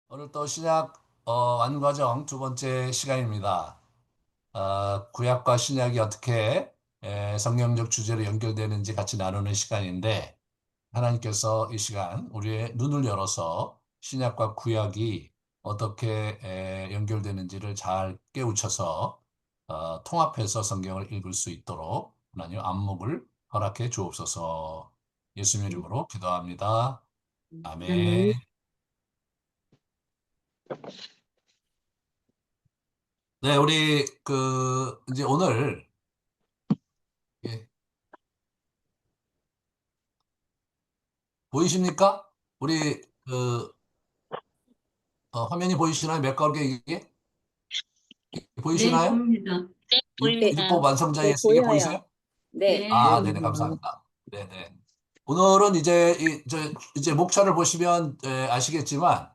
오늘 또 신약 완과정 두 번째 시간입니다. 구약과 신약이 어떻게 성경적 주제로 연결되는지 같이 나누는 시간인데 하나님께서 이 시간 우리의 눈을 열어서 신약과 구약이 어떻게 연결되는지를 잘 깨우쳐서 통합해서 성경을 읽을 수 있도록 하나님 안목을 허락해 주옵소서. 예수님 이름으로 기도합니다. 아멘. 아멘. 네, 우리 이제 오늘 예, 보이십니까? 우리 화면이 보이시나요? 맥가게 이게 네, 보이시나요? 보입니다. 네, 율법 보입니다. 완성자 네, 예수 이게 보여요. 보이세요? 네, 네, 아, 네네, 보입니다. 감사합니다. 네네. 오늘은 이제 목차를 보시면 아시겠지만,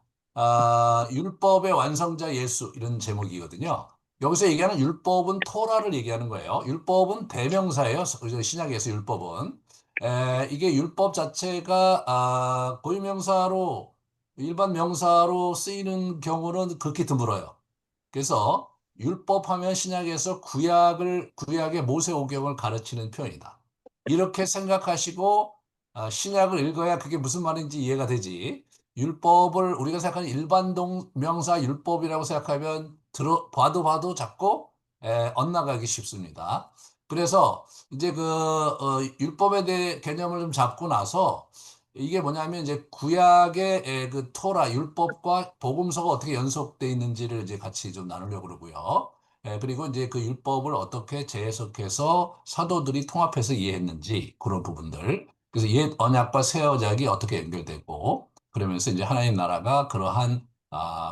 율법의 완성자 예수 이런 제목이거든요. 여기서 얘기하는 율법은 토라를 얘기하는 거예요. 율법은 대명사예요. 신약에서 율법은. 이게 율법 자체가 고유명사로 일반 명사로 쓰이는 경우는 극히 드물어요. 그래서 율법하면 신약에서 구약의 모세오경을 가르치는 표현이다. 이렇게 생각하시고 신약을 읽어야 그게 무슨 말인지 이해가 되지. 율법을 우리가 생각하는 일반 명사 율법이라고 생각하면 봐도 자꾸 엇나가기 쉽습니다. 그래서 이제 율법에 대해 개념을 좀 잡고 나서 이게 뭐냐면 이제 구약의 그 토라 율법과 복음서가 어떻게 연속돼 있는지를 이제 같이 좀 나누려고 그러고요. 그리고 이제 그 율법을 어떻게 재해석해서 사도들이 통합해서 이해했는지 그런 부분들. 그래서 옛 언약과 새 언약이 어떻게 연결되고 그러면서 이제 하나님 나라가 그러한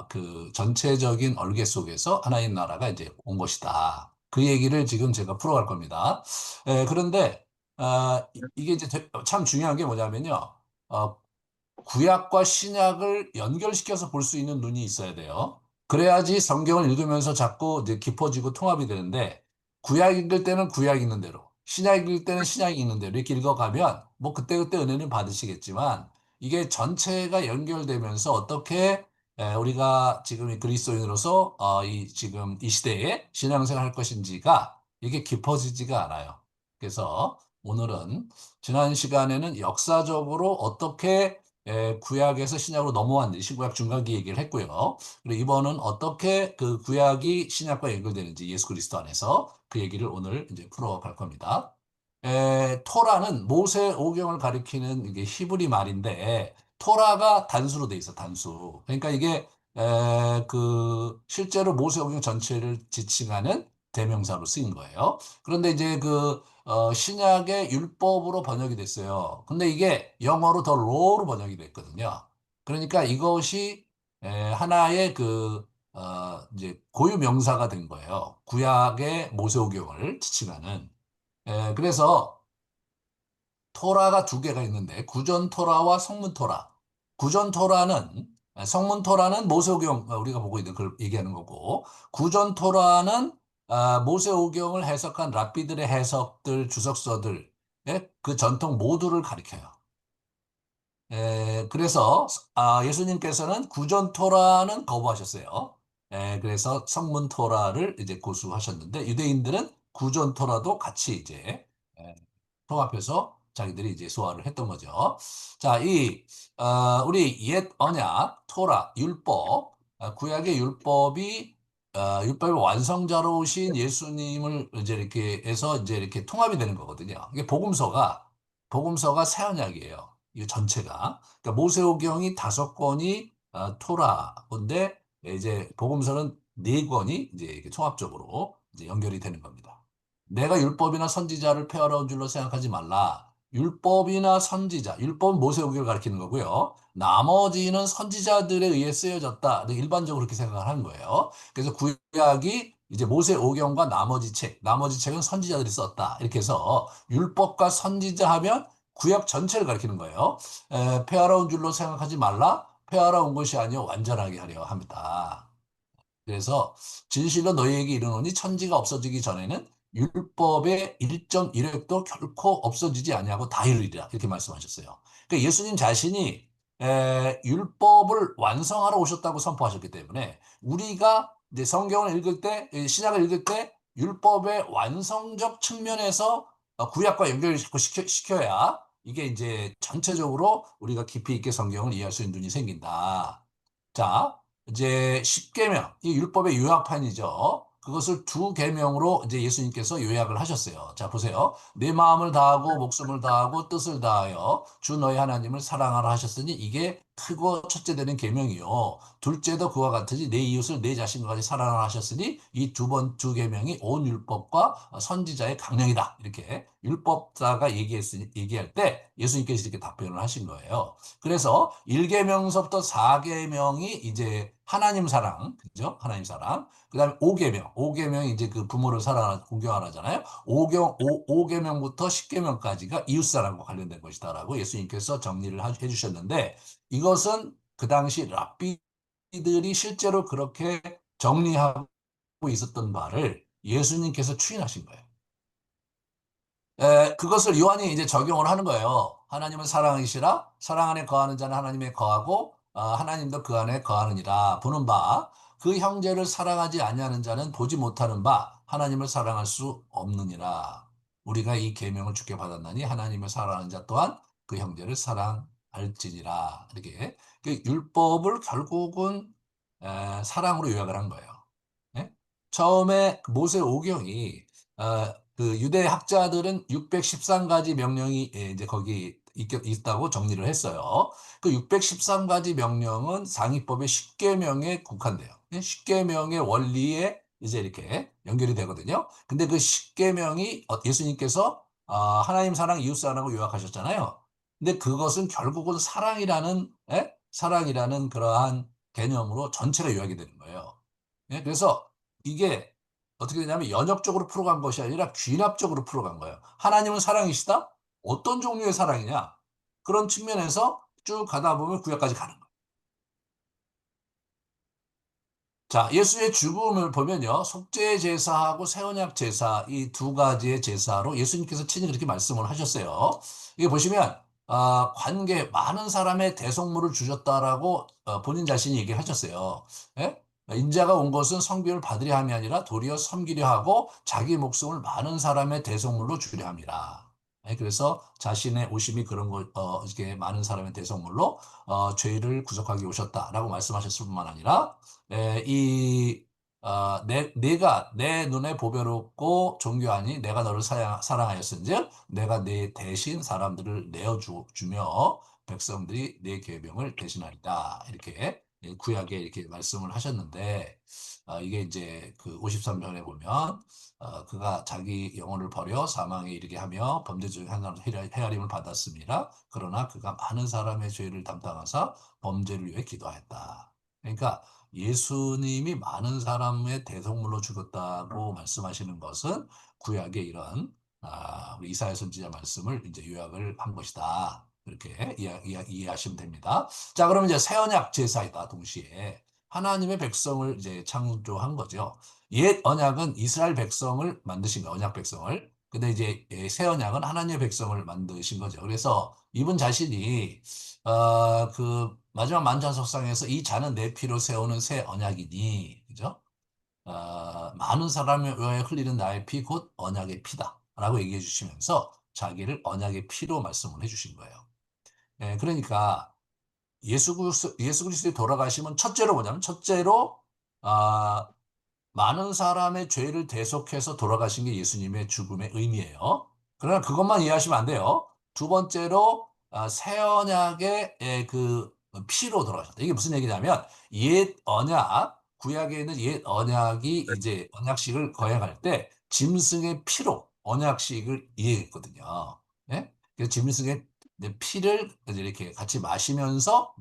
그 전체적인 얼개 속에서 하나님 나라가 이제 온 것이다. 그 얘기를 지금 제가 풀어갈 겁니다. 그런데 이게 이제 참 중요한 게 뭐냐면요. 어, 구약과 신약을 연결시켜서 볼 수 있는 눈이 있어야 돼요. 그래야지 성경을 읽으면서 자꾸 이제 깊어지고 통합이 되는데, 구약 읽을 때는 구약 읽는 대로, 신약 읽을 때는 신약 읽는 대로 이렇게 읽어가면, 뭐 그때그때 은혜는 받으시겠지만, 이게 전체가 연결되면서 어떻게 우리가 지금 이 그리스도인으로서 지금 이 시대에 신앙생활 할 것인지가 이게 깊어지지가 않아요. 그래서 오늘은 지난 시간에는 역사적으로 어떻게 구약에서 신약으로 넘어왔는지 신구약 중간기 얘기를 했고요. 그리고 이번은 어떻게 그 구약이 신약과 연결되는지 예수 그리스도 안에서 그 얘기를 오늘 이제 풀어갈 겁니다. 토라는 모세 오경을 가리키는 이게 히브리 말인데 토라가 단수로 돼 있어 단수. 그러니까 이게 그 실제로 모세 오경 전체를 지칭하는 대명사로 쓰인 거예요. 그런데 이제 신약의 율법으로 번역이 됐어요. 근데 이게 영어로 더 로로 번역이 됐거든요. 그러니까 이것이 하나의 이제 고유 명사가 된 거예요. 구약의 모세오경을 지칭하는. 그래서 토라가 두 개가 있는데 구전 토라와 성문 토라. 구전 토라는 성문 토라는 모세오경 우리가 보고 있는 걸 얘기하는 거고 구전 토라는 모세오경을 해석한 랍비들의 해석들 주석서들 그 전통 모두를 가리켜요. 그래서 예수님께서는 구전 토라는 거부하셨어요. 그래서 성문 토라를 이제 고수하셨는데 유대인들은 구전 토라도 같이 이제 에, 통합해서 자기들이 이제 소화를 했던 거죠. 자, 우리 옛 언약 토라 율법 구약의 율법이 율법의 완성자로 오신 예수님을 이제 이렇게 해서 이제 이렇게 통합이 되는 거거든요. 이게 복음서가 새 언약이에요. 이 전체가. 그러니까 모세오경이 5권이 토라인데 이제 복음서는 4권이 이제 이렇게 통합적으로 이제 연결이 되는 겁니다. 내가 율법이나 선지자를 폐하러 온 줄로 생각하지 말라. 율법이나 선지자, 율법은 모세오경을 가리키는 거고요. 나머지는 선지자들에 의해 쓰여졌다. 일반적으로 그렇게 생각을 하는 거예요. 그래서 구약이 이제 모세오경과 나머지 책은 선지자들이 썼다. 이렇게 해서 율법과 선지자 하면 구약 전체를 가리키는 거예요. 폐하러 온 줄로 생각하지 말라. 폐하러 온 것이 아니요 완전하게 하려 합니다. 그래서 진실로 너희에게 이르노니 천지가 없어지기 전에는 율법의 1.1획도 결코 없어지지 아니하고 다 이루리라 이렇게 말씀하셨어요. 그러니까 예수님 자신이 율법을 완성하러 오셨다고 선포하셨기 때문에 우리가 이제 성경을 읽을 때, 신약을 읽을 때 율법의 완성적 측면에서 구약과 연결을 자꾸 시켜야 이게 이제 전체적으로 우리가 깊이 있게 성경을 이해할 수 있는 눈이 생긴다. 자, 이제 십계명, 이 율법의 요약판이죠. 그것을 두 계명으로 이제 예수님께서 요약을 하셨어요. 자, 보세요. 내 마음을 다하고 목숨을 다하고 뜻을 다하여 주 너희 하나님을 사랑하라 하셨으니 이게 크고 첫째 되는 계명이요. 둘째도 그와 같으니 내 이웃을 내 자신과 같이 사랑하라 하셨으니 이 두 계명이 온 율법과 선지자의 강령이다. 이렇게 율법자가 얘기할 때 예수님께서 이렇게 답변을 하신 거예요. 그래서 1계명서부터 4계명이 이제 하나님 사랑, 그죠? 하나님 사랑. 그다음에 5계명, 5계명이 이제 그 부모를 사랑하라, 공경하라잖아요. 5계명부터 10계명까지가 이웃사랑과 관련된 것이다라고 예수님께서 정리를 해주셨는데 이것은 그 당시 랍비들이 실제로 그렇게 정리하고 있었던 바를 예수님께서 추인하신 거예요. 그것을 요한이 이제 적용을 하는 거예요. 하나님은 사랑이시라 사랑 안에 거하는 자는 하나님에 거하고 하나님도 그 안에 거하느니라 보는 바 그 형제를 사랑하지 아니하는 자는 보지 못하는 바 하나님을 사랑할 수 없느니라. 우리가 이 계명을 주께 받았나니 하나님을 사랑하는 자 또한 그 형제를 사랑할지니라. 이렇게 그 율법을 결국은 사랑으로 요약을 한 거예요. 예? 처음에 그 모세 오경이 그 유대 학자들은 613가지 명령이 이제 거기 있다고 정리를 했어요. 그 613가지 명령은 상위법의 10계명에 국한돼요. 10계명의 원리에 이제 이렇게 연결이 되거든요. 근데 그 10계명이 예수님께서 하나님 사랑, 이웃 사랑을 요약하셨잖아요. 근데 그것은 결국은 사랑이라는 그러한 개념으로 전체가 요약이 되는 거예요. 그래서 이게 어떻게 되냐면 연역적으로 풀어간 것이 아니라 귀납적으로 풀어간 거예요. 하나님은 사랑이시다? 어떤 종류의 사랑이냐? 그런 측면에서 쭉 가다 보면 구약까지 가는 거예요. 자, 예수의 죽음을 보면요. 속죄 제사하고 새언약 제사 이 두 가지의 제사로 예수님께서 친히 그렇게 말씀을 하셨어요. 이게 보시면 관계 많은 사람의 대속물을 주셨다라고 본인 자신이 얘기하셨어요. 예? 인자가 온 것은 성비를 받으려 함이 아니라 도리어 섬기려 하고 자기 목숨을 많은 사람의 대속물로 주려 함이라. 그래서 자신의 오심이 그런 걸 이렇게 많은 사람의 대속물로 죄를 구속하기 오셨다라고 말씀하셨을 뿐만 아니라 내가 내 눈에 보배롭고 존귀하니 내가 너를 사랑하였은즉 내가 내 대신 사람들을 주며 백성들이 내 계명을 대신하리다. 이렇게 구약에 이렇게 말씀을 하셨는데 이게 이제 그 53편에 보면 그가 자기 영혼을 버려 사망에 이르게 하며 범죄 중에 하나로 헤아림을 받았습니다. 그러나 그가 많은 사람의 죄를 담당하사 범죄를 위해 기도하였다. 그러니까 예수님이 많은 사람의 대속물로 죽었다고 말씀하시는 것은 구약의 이런 우리 이사야 선지자 말씀을 이제 요약을 한 것이다. 이렇게 이해하시면 됩니다. 자, 그러면 이제 새 언약 제사이다. 동시에 하나님의 백성을 이제 창조한 거죠. 옛 언약은 이스라엘 백성을 만드신 거예요. 언약 백성을. 근데 이제 새 언약은 하나님의 백성을 만드신 거죠. 그래서 이분 자신이 그 마지막 만찬석상에서 이 잔은 내 피로 세우는 새 언약이니, 그죠? 많은 사람을 위하여 흘리는 나의 피 곧 언약의 피다라고 얘기해 주시면서 자기를 언약의 피로 말씀을 해주신 거예요. 그러니까 예수 그리스도의 돌아가심은 첫째로 뭐냐면 첫째로 아, 많은 사람의 죄를 대속해서 돌아가신 게 예수님의 죽음의 의미예요. 그러나 그것만 이해하시면 안 돼요. 두 번째로 새 언약의 그 피로 돌아가셨다. 이게 무슨 얘기냐면 옛 언약, 구약에 있는 옛 언약이 이제 언약식을 거행할 때 짐승의 피로 언약식을 이해했거든요. 예? 그래서 짐승의 피를 이제 이렇게 같이 마시면서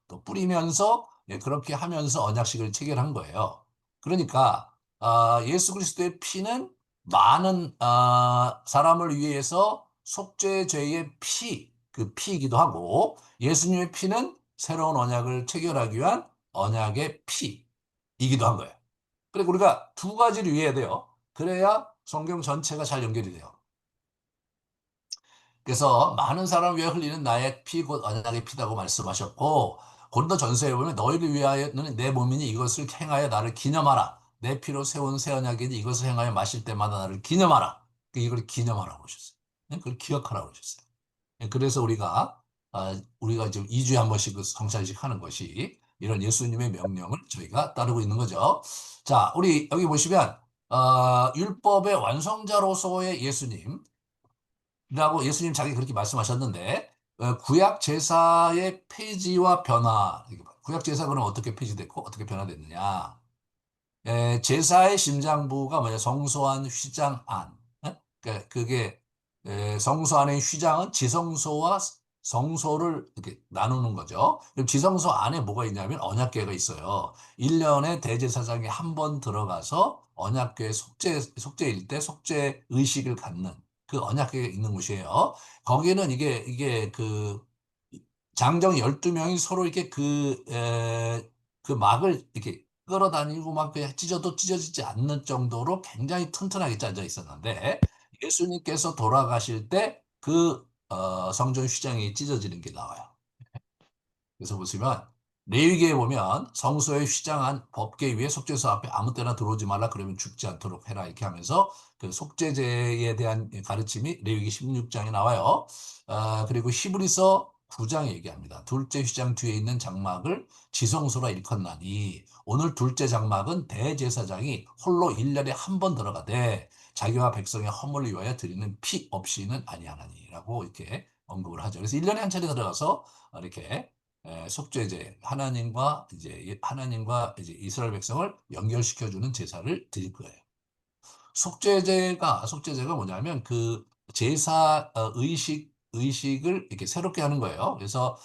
또 뿌리면서 그렇게 하면서 언약식을 체결한 거예요. 그러니까 예수 그리스도의 피는 많은 사람을 위해서 속죄죄의 그 피이기도 하고 예수님의 피는 새로운 언약을 체결하기 위한 언약의 피이기도 한 거예요. 그리고 우리가 두 가지를 이해해야 돼요. 그래야 성경 전체가 잘 연결이 돼요. 그래서 많은 사람 위에 흘리는 나의 피 곧 언약의 피다고 말씀하셨고 고린도 전서에 보면 너희를 위하여는 내 몸이니 이것을 행하여 나를 기념하라. 내 피로 세운 새 언약이니 이것을 행하여 마실 때마다 나를 기념하라. 이걸 기념하라고 하셨어요. 그걸 기억하라고 하셨어요. 그래서 우리가 지금 2주에 한 번씩 그 성찬식 하는 것이 이런 예수님의 명령을 저희가 따르고 있는 거죠. 자, 우리 여기 보시면 율법의 완성자로서의 예수님이라고 예수님 자기 그렇게 말씀하셨는데 구약 제사의 폐지와 변화, 구약 제사 그럼 어떻게 폐지됐고 어떻게 변화됐느냐? 제사의 심장부가 뭐냐? 성소안, 휘장안. 그게 성소 안의 휘장은 지성소와 성소를 이렇게 나누는 거죠. 그럼 지성소 안에 뭐가 있냐면 언약궤가 있어요. 1년에 대제사장이 한 번 들어가서 언약궤 속죄일 때 속죄 의식을 갖는 그 언약궤가 있는 곳이에요. 거기는 이게 그 장정 12명이 서로 이렇게 그 막을 이렇게 끌어다니고 막 그냥 찢어도 찢어지지 않는 정도로 굉장히 튼튼하게 짜져 있었는데 예수님께서 돌아가실 때 그 성전 휘장이 찢어지는 게 나와요. 그래서 보시면 레위기에 보면 성소에 휘장한 법궤 위에 속죄소 앞에 아무 때나 들어오지 말라 그러면 죽지 않도록 해라 이렇게 하면서 그 속죄제에 대한 가르침이 레위기 16장에 나와요. 그리고 히브리서 9장에 얘기합니다. 둘째 휘장 뒤에 있는 장막을 지성소라 일컫나니 오늘 둘째 장막은 대제사장이 홀로 1년에 한 번 들어가되 자기와 백성의 허물을 위하여 드리는 피 없이는 아니하나니라고 이렇게 언급을 하죠. 그래서 1년에 한 차례 들어가서 이렇게 속죄제 하나님과 이제 이스라엘 백성을 연결시켜주는 제사를 드릴 거예요. 속죄제가 뭐냐면 그 제사 의식을 이렇게 새롭게 하는 거예요. 그래서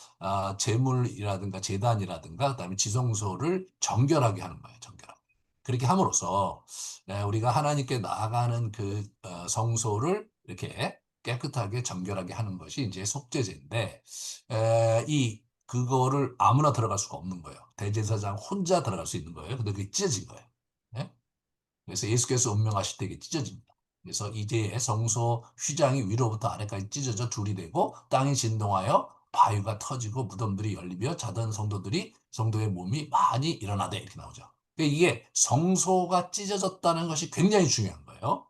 제물이라든가 제단이라든가 그다음에 지성소를 정결하게 하는 거예요. 정결하게. 그렇게 함으로써 우리가 하나님께 나아가는 그 성소를 이렇게 깨끗하게 정결하게 하는 것이 이제 속죄제인데 그거를 아무나 들어갈 수가 없는 거예요. 대제사장 혼자 들어갈 수 있는 거예요. 근데 그게 찢어진 거예요. 네? 그래서 예수께서 운명하실 때 이게 찢어집니다. 그래서 이제 성소 휘장이 위로부터 아래까지 찢어져 둘이 되고 땅이 진동하여 바위가 터지고 무덤들이 열리며 자던 성도의 몸이 많이 일어나되 이렇게 나오죠. 그러니까 이게 성소가 찢어졌다는 것이 굉장히 중요한 거예요.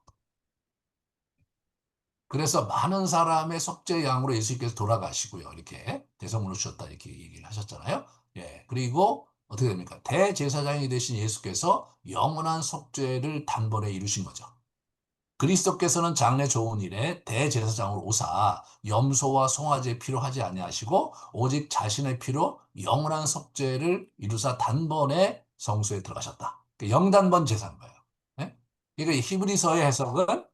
그래서 많은 사람의 속죄 양으로 예수님께서 돌아가시고요. 이렇게 대성물을 주셨다 이렇게 얘기를 하셨잖아요. 예. 그리고 어떻게 됩니까? 대제사장이 되신 예수께서 영원한 속죄를 단번에 이루신 거죠. 그리스도께서는 장래 좋은 일에 대제사장으로 오사 염소와 송아지의 피로 하지 아니하시고 오직 자신의 피로 영원한 속죄를 이루사 단번에 성소에 들어가셨다. 영단번 제사인 거예요. 네? 그러니까 히브리서의 해석은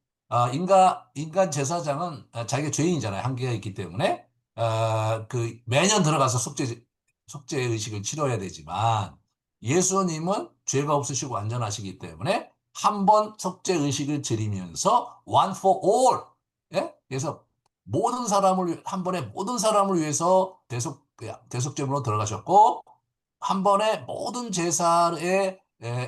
인간 제사장은 자기가 죄인이잖아요. 한계가 있기 때문에 그 매년 들어가서 속죄 의식을 치러야 되지만 예수님은 죄가 없으시고 완전하시기 때문에 한 번 속죄 의식을 드리면서 one for all. 예? 그래서 한 번에 모든 사람을 위해서 대속제물로 들어가셨고 한 번에 모든 제사의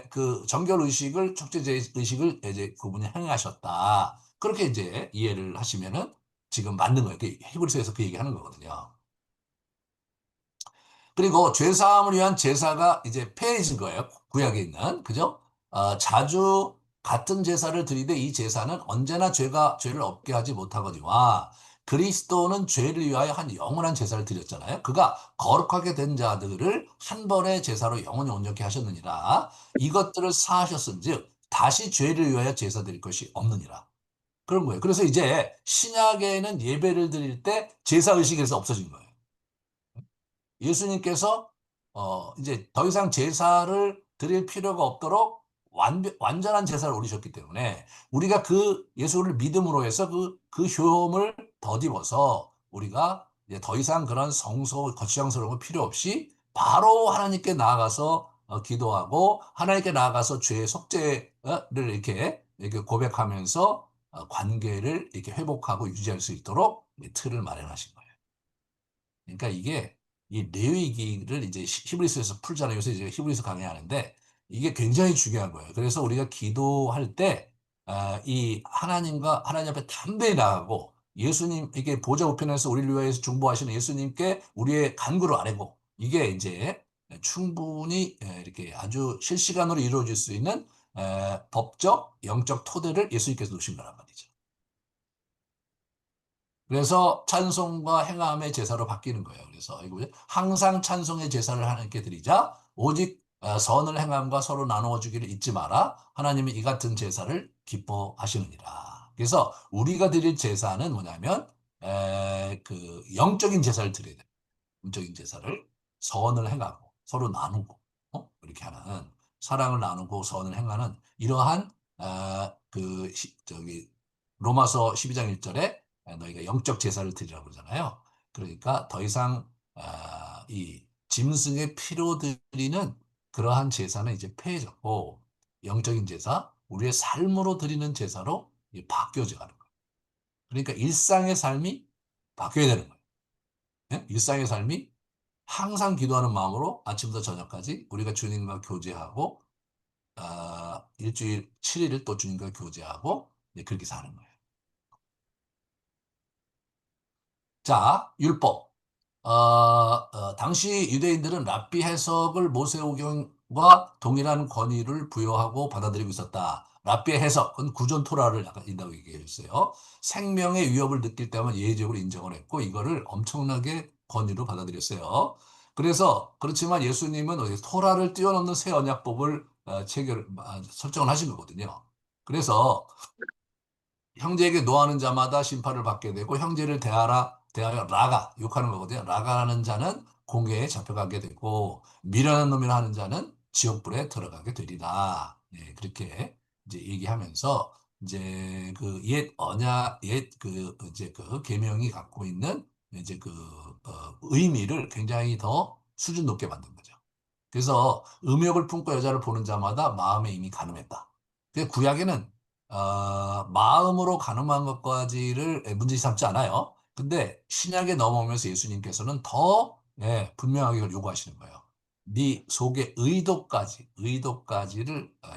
그 정결 의식을 속죄 의식을 이제 그분이 행하셨다. 그렇게 이제 이해를 하시면은 지금 맞는 거예요. 히브리서에서 그 얘기하는 거거든요. 그리고 죄사함을 위한 제사가 이제 폐해진 거예요. 구약에 있는. 그죠? 자주 같은 제사를 드리되 이 제사는 언제나 죄를 없게 하지 못하거니와 그리스도는 죄를 위하여 한 영원한 제사를 드렸잖아요. 그가 거룩하게 된 자들을 한 번의 제사로 영원히 온전케 하셨느니라. 이것들을 사하셨은즉 다시 죄를 위하여 제사 드릴 것이 없느니라. 그런 거예요. 그래서 이제 신약에는 예배를 드릴 때 제사 의식에서 없어진 거예요. 예수님께서 이제 더 이상 제사를 드릴 필요가 없도록 완전한 제사를 올리셨기 때문에 우리가 그 예수를 믿음으로 해서 그 효험을 덧입어서 우리가 이제 더 이상 그런 거추장스러운 거 필요 없이 바로 하나님께 나아가서 기도하고 하나님께 나아가서 죄의 속죄를 이렇게 고백하면서 관계를 이렇게 회복하고 유지할 수 있도록 틀을 마련하신 거예요. 그러니까 이게 이 레위기를 이제 히브리서에서 풀잖아요. 요새 이제 히브리서 강의하는데 이게 굉장히 중요한 거예요. 그래서 우리가 기도할 때 이 하나님 앞에 담대히 나가고 예수님에게 보좌 우편에서 우리를 위하여서 중보하시는 예수님께 우리의 간구를 아뢰고 이게 이제 충분히 이렇게 아주 실시간으로 이루어질 수 있는 법적, 영적 토대를 예수님께서 놓으신 거란 말이죠. 그래서 찬송과 행함의 제사로 바뀌는 거예요. 그래서 이거 항상 찬송의 제사를 하나님께 드리자 오직 선을 행함과 서로 나누어 주기를 잊지 마라. 하나님이 이 같은 제사를 기뻐하시느니라. 그래서 우리가 드릴 제사는 뭐냐면 그 영적인 제사를 드려야 돼요. 영적인 제사를 선을 행하고 서로 나누고 이렇게 하는 사랑을 나누고 선을 행하는 이러한 저기 로마서 12장 1절에 너희가 영적 제사를 드리라고 그러잖아요. 그러니까 더 이상 이 짐승의 피로 드리는 그러한 제사는 이제 폐해졌고 영적인 제사, 우리의 삶으로 드리는 제사로 바뀌어져 가는 거예요. 그러니까 일상의 삶이 바뀌어야 되는 거예요. 예? 일상의 삶이 항상 기도하는 마음으로 아침부터 저녁까지 우리가 주님과 교제하고 일주일 7일을 또 주님과 교제하고 그렇게 사는 거예요. 자, 율법. 당시 유대인들은 랍비 해석을 모세오경과 동일한 권위를 부여하고 받아들이고 있었다. 랍비의 해석은 구전 토라를 약간 인다고 얘기했어요. 생명의 위협을 느낄 때만 예외적으로 인정을 했고 이거를 엄청나게 권위로 받아들였어요. 그래서 그렇지만 예수님은 토라를 뛰어넘는 새 언약법을 설정을 하신 거거든요. 그래서 형제에게 노하는 자마다 심판을 받게 되고 형제를 대하여 라가 욕하는 거거든요. 라가라는 자는 공회에 잡혀가게 되고 미련한 놈이라 하는 자는 지옥불에 들어가게 되리라. 네, 그렇게 이제 얘기하면서 이제 그 옛 언약 옛 이제 그 계명이 갖고 있는 이제 의미를 굉장히 더 수준 높게 만든 거죠. 그래서 음욕을 품고 여자를 보는 자마다 마음에 이미 간음했다. 그 구약에는 마음으로 간음한 것까지를 문제 삼지 않아요. 근데 신약에 넘어오면서 예수님께서는 더 분명하게 그걸 요구하시는 거예요. 네 속의 의도까지를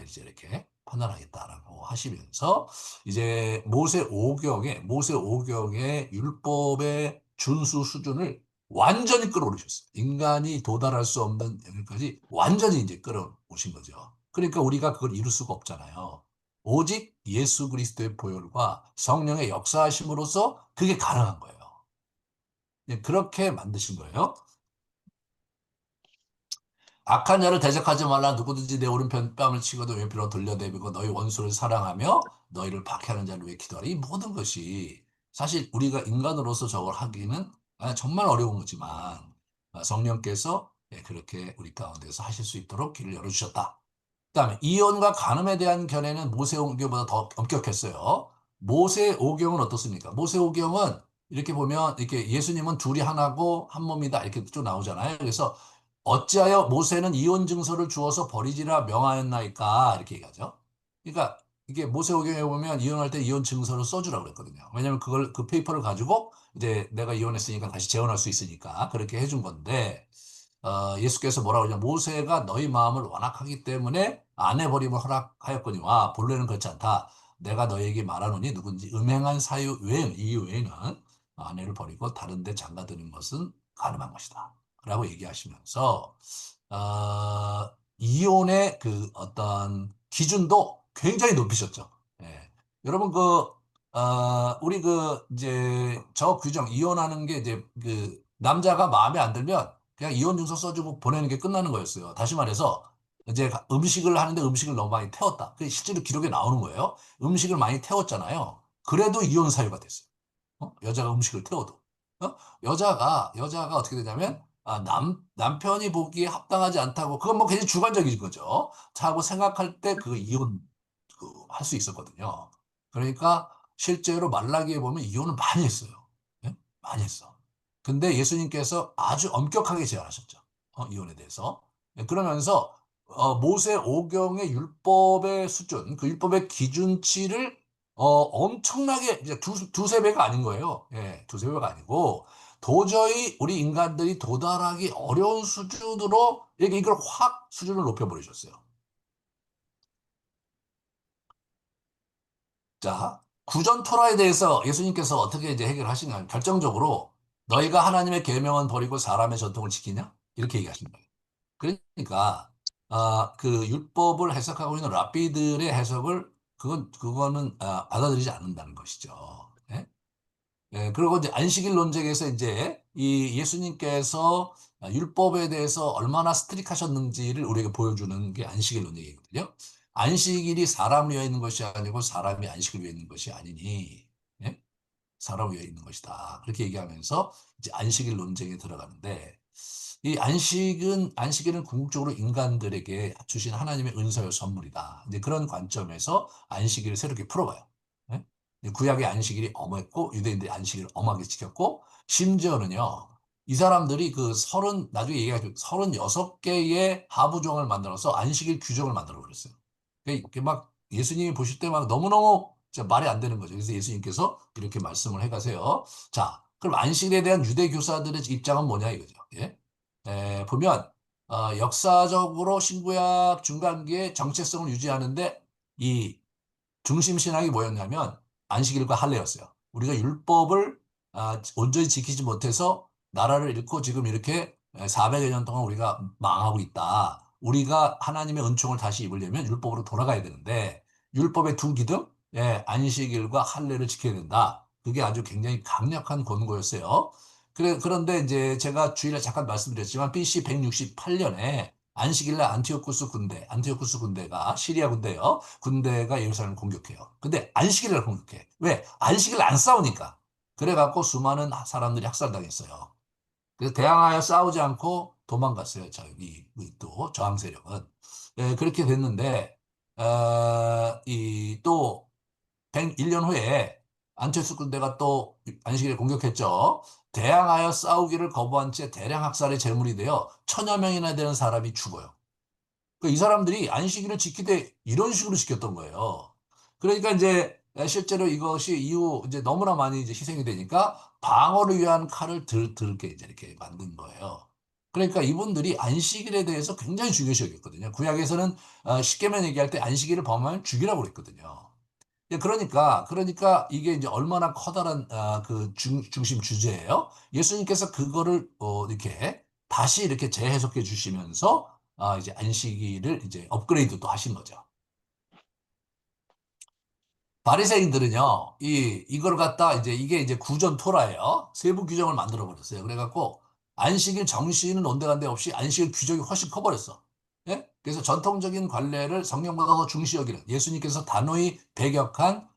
이제 이렇게 판단하겠다라고 하시면서 이제 모세 오경의 율법의 준수 수준을 완전히 끌어올리셨어요. 인간이 도달할 수 없는 여기까지 완전히 이제 끌어오신 거죠. 그러니까 우리가 그걸 이룰 수가 없잖아요. 오직 예수 그리스도의 보혈과 성령의 역사하심으로써 그게 가능한 거예요. 그렇게 만드신 거예요. 악한 자를 대적하지 말라. 누구든지 내 오른편 뺨을 치고도 왼편으로 돌려대고 너희 원수를 사랑하며 너희를 박해하는 자를 위해 기도하라. 이 모든 것이 사실 우리가 인간으로서 저걸 하기는 정말 어려운 거지만 성령께서 그렇게 우리 가운데서 하실 수 있도록 길을 열어주셨다. 그다음에 이혼과 간음에 대한 견해는 모세오경보다 더 엄격했어요. 모세오경은 어떻습니까? 모세오경은 이렇게 보면 이렇게 예수님은 둘이 하나고 한 몸이다 이렇게 쭉 나오잖아요. 그래서 어찌하여 모세는 이혼 증서를 주어서 버리지라 명하였나이까 이렇게 얘기하죠. 그러니까 이게 모세오경에 보면 이혼할 때 이혼 증서를 써주라고 그랬거든요. 왜냐하면 그걸 그 페이퍼를 가지고 이제 내가 이혼했으니까 다시 재혼할 수 있으니까 그렇게 해준 건데 예수께서 뭐라고 하냐 모세가 너희 마음을 완악하기 때문에 아내 버림을 허락하였거니와 본래는 그렇지 않다. 내가 너에게 말하노니 누군지 음행한 사유 외에는 이외에는 아내를 버리고 다른 데 장가드는 것은 가늠한 것이다. 라고 얘기하시면서 이혼의 그 어떤 기준도 굉장히 높이셨죠. 예. 여러분 우리 이제 저 규정 이혼하는 게 이제 그 남자가 마음에 안 들면 그냥 이혼 증서 써주고 보내는 게 끝나는 거였어요. 다시 말해서 이제 음식을 하는데 음식을 너무 많이 태웠다. 그게 실제로 기록에 나오는 거예요. 음식을 많이 태웠잖아요. 그래도 이혼 사유가 됐어요. 여자가 음식을 태워도. 여자가 어떻게 되냐면 남편이 보기에 합당하지 않다고 그건 뭐 굉장히 주관적인 거죠. 하고 생각할 때 그 이혼 할 수 있었거든요. 그러니까 실제로 말라기에 보면 이혼을 많이 했어요. 예? 많이 했어. 근데 예수님께서 아주 엄격하게 제한하셨죠. 이혼에 대해서. 그러면서 모세 오경의 율법의 수준, 그 율법의 기준치를 엄청나게 이제 두세 배가 아닌 거예요. 예, 두세 배가 아니고 도저히 우리 인간들이 도달하기 어려운 수준으로 이렇게 이걸 확 수준을 높여버리셨어요. 자, 구전 토라에 대해서 예수님께서 어떻게 이제 해결하시냐. 결정적으로 너희가 하나님의 계명은 버리고 사람의 전통을 지키냐? 이렇게 얘기하신 거예요. 그러니까 그 율법을 해석하고 있는 랍비들의 해석을 그거는 받아들이지 않는다는 것이죠. 예? 예, 그리고 이제 안식일 논쟁에서 이제 이 예수님께서 율법에 대해서 얼마나 스트릭하셨는지를 우리에게 보여주는 게 안식일 논쟁이거든요. 안식일이 사람을 위해 있는 것이 아니고 사람이 안식을 위해 있는 것이 아니니, 예? 사람을 위해 있는 것이다. 그렇게 얘기하면서 이제 안식일 논쟁에 들어가는데, 이 안식일은 궁극적으로 인간들에게 주신 하나님의 은사요 선물이다. 이제 그런 관점에서 안식일을 새롭게 풀어봐요. 예? 구약의 안식일이 엄했고 유대인들의 안식일을 엄하게 지켰고 심지어는요. 이 사람들이 나중에 얘기하죠. 36개의 하부종을 만들어서 안식일 규정을 만들어 버렸어요. 그게 막 예수님이 보실 때 막 너무너무 진짜 말이 안 되는 거죠. 그래서 예수님께서 이렇게 말씀을 해가세요. 자, 그럼 안식일에 대한 유대 교사들의 입장은 뭐냐 이거죠. 예? 보면 역사적으로 신구약 중간기에 정체성을 유지하는데 이 중심 신학이 뭐였냐면 안식일과 할례였어요. 우리가 율법을 온전히 지키지 못해서 나라를 잃고 지금 이렇게 400여 년 동안 우리가 망하고 있다. 우리가 하나님의 은총을 다시 입으려면 율법으로 돌아가야 되는데 율법의 두 기둥, 안식일과 할례를 지켜야 된다. 그게 아주 굉장히 강력한 권고였어요. 그런데 이제 제가 주일에 잠깐 말씀드렸지만 BC 168년에 안식일날 안티오쿠스 군대가 시리아 군대요. 군대가 예루살렘을 공격해요. 근데 안식일을 공격해. 왜? 안식일 안 싸우니까. 그래갖고 수많은 사람들이 학살당했어요. 그래서 대항하여 싸우지 않고 도망갔어요. 또 저항 세력은. 그렇게 됐는데 또 101년 후에 안티오쿠스 군대가 또 안식일을 공격했죠. 대항하여 싸우기를 거부한 채 대량 학살의 제물이 되어 천여 명이나 되는 사람이 죽어요. 이 사람들이 안식일을 지키되 이런 식으로 지켰던 거예요. 그러니까 이제 실제로 이것이 이후 이제 너무나 많이 이제 희생이 되니까 방어를 위한 칼을 들게 이제 이렇게 만든 거예요. 그러니까 이분들이 안식일에 대해서 굉장히 중요시 여겼거든요. 구약에서는 십계명 얘기할 때 안식일을 범하면 죽이라고 그랬거든요. 그러니까 이게 이제 얼마나 커다란 중심 주제예요. 예수님께서 그거를 이렇게 다시 이렇게 재해석해 주시면서 이제 안식일을 이제 업그레이드도 하신 거죠. 바리새인들은요, 이걸 갖다 이게 이제 구전 토라예요. 세부 규정을 만들어 버렸어요. 그래갖고 안식일 정시는 온데간데 없이 안식일 규정이 훨씬 커버렸어. 예? 그래서 전통적인 관례를 성경보다 더 중시 여기는 예수님께서 단호히 배격한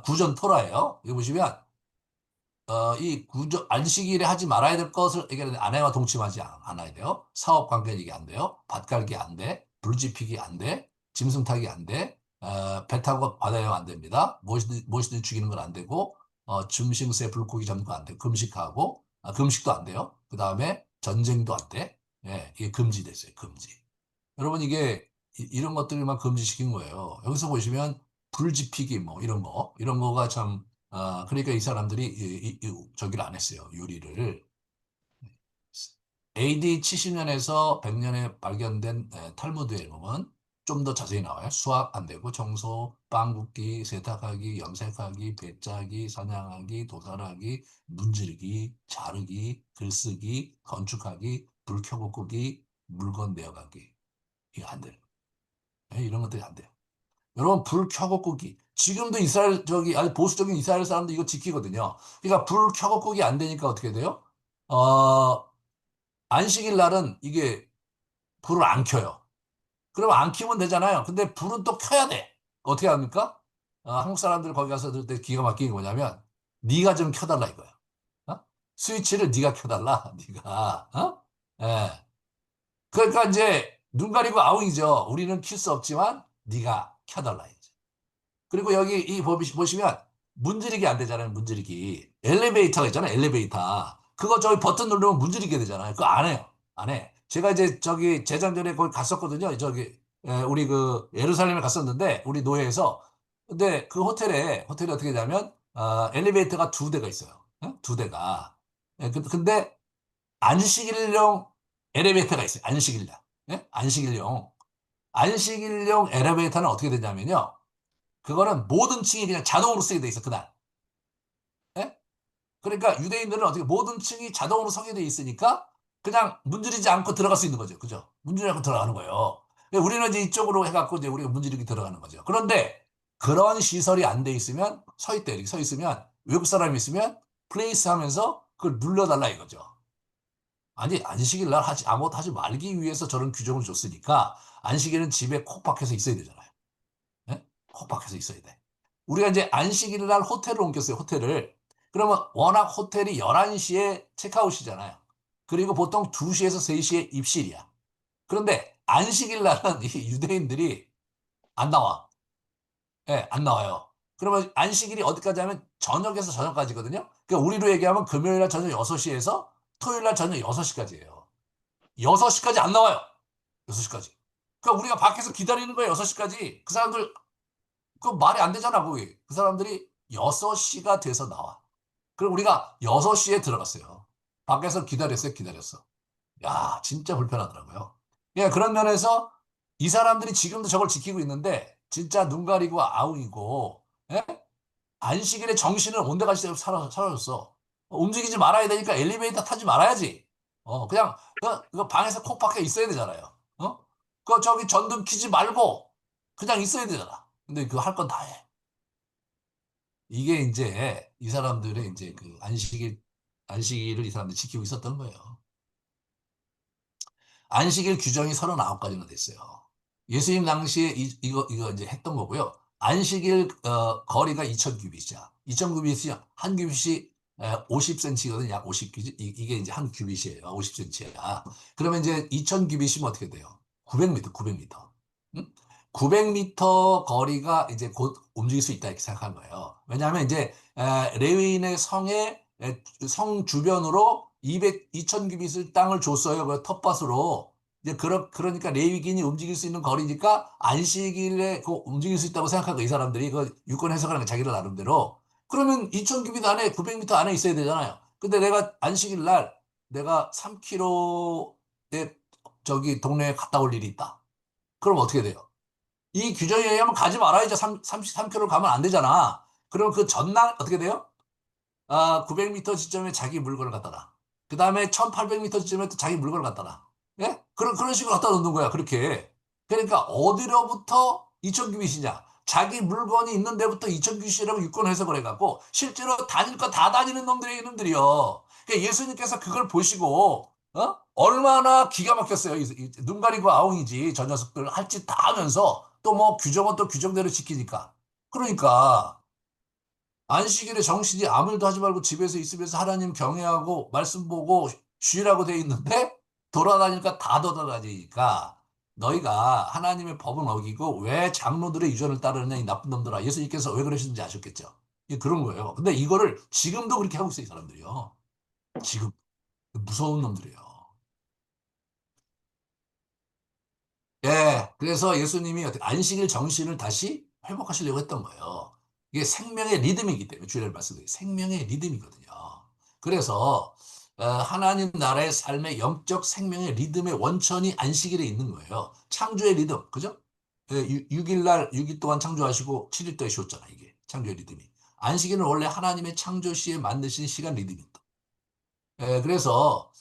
구전 토라예요. 여기 보시면 이 안식일에 하지 말아야 될 것을 얘기하는데 아내와 동침하지 않아야 돼요. 사업 관계는 이게 안 돼요. 밭 갈기 안 돼. 불 지피기 안 돼. 짐승 타기 안 돼. 배 타고 바다 여행 안 됩니다. 무엇이든 죽이는 건 안 되고 짐승새 불고기 잡는 거 안 돼요. 금식하고 금식도 안 돼요. 그 다음에 전쟁도 안 돼. 예, 이게 금지됐어요. 금지. 여러분 이게 이런 것들만 금지시킨 거예요. 여기서 보시면 불 지피기 뭐 이런 거가 참 그러니까 이 사람들이 저기를 안 했어요. 요리를. AD 70년에서 100년에 발견된 탈무드에 보면 좀 더 자세히 나와요. 수학 안 되고 청소, 빵 굽기, 세탁하기, 염색하기, 배 짜기, 사냥하기, 도살하기, 문지르기, 자르기, 글쓰기, 건축하기, 불 켜고 끄기, 물건 내어가기. 이거 안 돼요. 이런 것들이 안 돼요. 여러분 불 켜고 끄기. 지금도 이스라엘 아주 보수적인 이스라엘 사람도 이거 지키거든요. 그러니까 불 켜고 끄기 안 되니까 어떻게 돼요? 어, 안식일 날은 이게 불을 안 켜요. 그럼 안 켜면 되잖아요. 근데 불은 또 켜야 돼. 어떻게 합니까? 한국 사람들 거기 가서 들을 때 기가 막히는 게 뭐냐면 네가 좀 켜달라 이거야. 어? 스위치를 네가 켜달라. 네가. 예. 그러니까 이제 눈 가리고 아웅이죠. 우리는 킬 수 없지만 네가 켜달라 이제. 그리고 여기 이 법이 보시면 문지르기 안 되잖아요. 문지르기. 엘리베이터가 있잖아요. 엘리베이터. 그거 저기 버튼 누르면 문지르게 되잖아요. 그거 안 해요. 안 해. 제가 이제 저기 재작년에 거기 갔었거든요. 저기 우리 그 예루살렘에 갔었는데 우리 노예에서 근데 그 호텔이 어떻게 되냐면 엘리베이터가 두 대가 있어요. 두 대가. 근데 안식일용 엘리베이터가 있어요. 안식일용. 안식일용 엘리베이터는 어떻게 되냐면요. 그거는 모든 층이 그냥 자동으로 쓰게 돼 있어, 그날. 예? 그러니까 유대인들은 어떻게 모든 층이 자동으로 서게 돼 있으니까 그냥 문지르지 않고 들어갈 수 있는 거죠. 그죠? 문지르지 않고 들어가는 거예요. 우리는 이제 이쪽으로 해갖고 이제 우리가 문지르기 들어가는 거죠. 그런데 그런 시설이 안 돼 있으면 서 있대. 이렇게 서 있으면 외국 사람이 있으면 플레이스 하면서 그걸 눌러달라 이거죠. 아니, 안식일 날 아무것도 하지 말기 위해서 저런 규정을 줬으니까 안식일은 집에 콕 박혀서 있어야 되잖아요. 예? 콕 박혀서 있어야 돼. 우리가 이제 안식일 날 호텔을 옮겼어요, 호텔을. 그러면 워낙 호텔이 11시에 체크아웃이잖아요. 그리고 보통 2시에서 3시에 입실이야. 그런데 안식일 날은 이 유대인들이 안 나와. 예, 안 나와요. 그러면 안식일이 어디까지 하면 저녁에서 저녁까지거든요. 그러니까 우리로 얘기하면 금요일 날 저녁 6시에서 토요일 날 저녁 6시까지예요. 6시까지 안 나와요. 6시까지. 그러니까 우리가 밖에서 기다리는 거예요, 6시까지. 그 사람들 그 말이 안 되잖아, 거기. 그 사람들이 6시가 돼서 나와. 그럼 우리가 6시에 들어갔어요. 밖에서 기다렸어요, 기다렸어. 야, 진짜 불편하더라고요. 예, 그런 면에서 이 사람들이 지금도 저걸 지키고 있는데, 진짜 눈 가리고 아웅이고, 예? 안식일에 정신을 온데간데 사라졌어. 움직이지 말아야 되니까 엘리베이터 타지 말아야지. 그냥, 그 방에서 콕 박혀 있어야 되잖아요. 저기 전등 켜지 말고, 그냥 있어야 되잖아. 근데 그거 할 건 다 해. 이게 이제 이 사람들의 이제 그 안식일을 이 사람들이 지키고 있었던 거예요. 안식일 규정이 39가지나 됐어요. 예수님 당시에 이거 이제 했던 거고요. 안식일 거리가 2000규빗이야. 2000규빗이 한 규빗이 50cm거든. 약 50규빗. 이게 이제 한 규빗이에요. 50cm야. 그러면 이제 2000규빗이면 어떻게 돼요? 900m, 900m. 응? 900m 거리가 이제 곧 움직일 수 있다 이렇게 생각한 거예요. 왜냐하면 이제 레위인의 성 주변으로 2000규빗을 땅을 줬어요. 그 텃밭으로. 이제 그러니까 레위인이 움직일 수 있는 거리니까 안식일에 그 움직일 수 있다고 생각하고 이 사람들이 그 유권 해석하는 게 자기들 나름대로. 그러면 2000규빗 안에 900m 안에 있어야 되잖아요. 근데 내가 안식일 날 내가 3km에 저기 동네에 갔다 올 일이 있다. 그럼 어떻게 돼요? 이 규정에 의하면 가지 말아야죠. 33km 가면 안 되잖아. 그럼 그 전날 어떻게 돼요? 900m 지점에 자기 물건을 갖다 놔. 그 다음에 1800m 지점에 또 자기 물건을 갖다 놔. 예? 그런 식으로 갖다 놓는 거야, 그렇게. 그러니까 어디로부터 2000규빗이냐? 자기 물건이 있는 데부터 2000규빗이라고 유권 해석을 해갖고, 실제로 다닐 거 다 다니는 놈들이 이놈들이요. 그러니까 예수님께서 그걸 보시고, 얼마나 기가 막혔어요. 눈 가리고 아웅이지. 저 녀석들 할 짓 다 하면서, 또 뭐 규정은 또 규정대로 지키니까. 그러니까, 안식일에 정신이 아무 일도 하지 말고 집에서 있으면서 하나님 경외하고 말씀 보고 쉬라고 돼 있는데 돌아다니까 다 돌아다니니까 너희가 하나님의 법을 어기고 왜 장로들의 유전을 따르느냐 이 나쁜 놈들아. 예수님께서 왜 그러시는지 아셨겠죠. 이게 그런 거예요. 근데 이거를 지금도 그렇게 하고 있어요, 이 사람들이요. 지금 무서운 놈들이에요. 예, 그래서 예수님이 안식일 정신을 다시 회복하시려고 했던 거예요. 이게 생명의 리듬이기 때문에 주일날 말씀드린 생명의 리듬이거든요. 그래서 하나님 나라의 삶의 영적 생명의 리듬의 원천이 안식일에 있는 거예요. 창조의 리듬, 그죠? 6일 날 6일 동안 창조하시고 7일 동안 쉬었잖아, 이게 창조의 리듬이. 안식일은 원래 하나님의 창조 시에 만드신 시간 리듬입니다. 그래서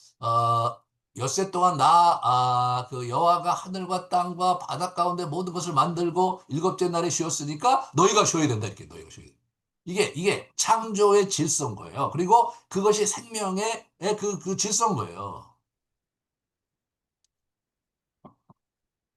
엿새 동안 그 여호와가 하늘과 땅과 바다 가운데 모든 것을 만들고 일곱째 날에 쉬었으니까 너희가 쉬어야 된다 이렇게 너희가 쉬어야 된다. 이게 창조의 질서인 거예요. 그리고 그것이 생명의 그 질서인 거예요.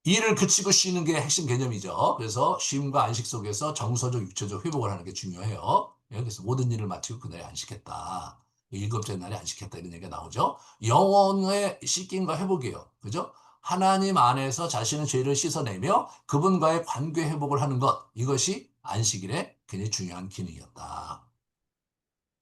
일을 그치고 쉬는 게 핵심 개념이죠. 그래서 쉼과 안식 속에서 정서적, 육체적 회복을 하는 게 중요해요. 그래서 모든 일을 마치고 그날에 안식했다. 일곱째 날에 안식했다 이런 얘기가 나오죠. 영혼의 씻김과 회복이에요. 그죠? 하나님 안에서 자신의 죄를 씻어내며 그분과의 관계 회복을 하는 것. 이것이 안식일의 굉장히 중요한 기능이었다.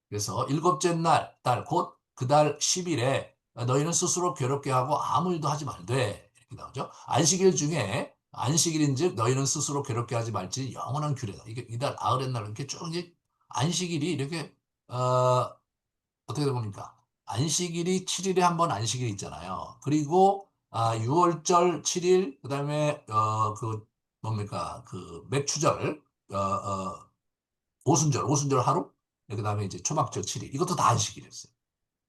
그래서 일곱째 달, 곧 그 달 10일에 너희는 스스로 괴롭게 하고 아무 일도 하지 말되 이렇게 나오죠. 안식일 중에 안식일인즉 너희는 스스로 괴롭게 하지 말지 영원한 규례다. 이게 이달 아흐렛 날 이렇게 쭉 이제 안식일이 이렇게 어떻게 된 겁니까? 안식일이 7일에 한 번 안식일이 있잖아요. 그리고 6월절 7일 그다음에 그 뭡니까? 그 맥추절 오순절 하루, 그다음에 이제 초막절 7일. 이것도 다 안식일이었어요.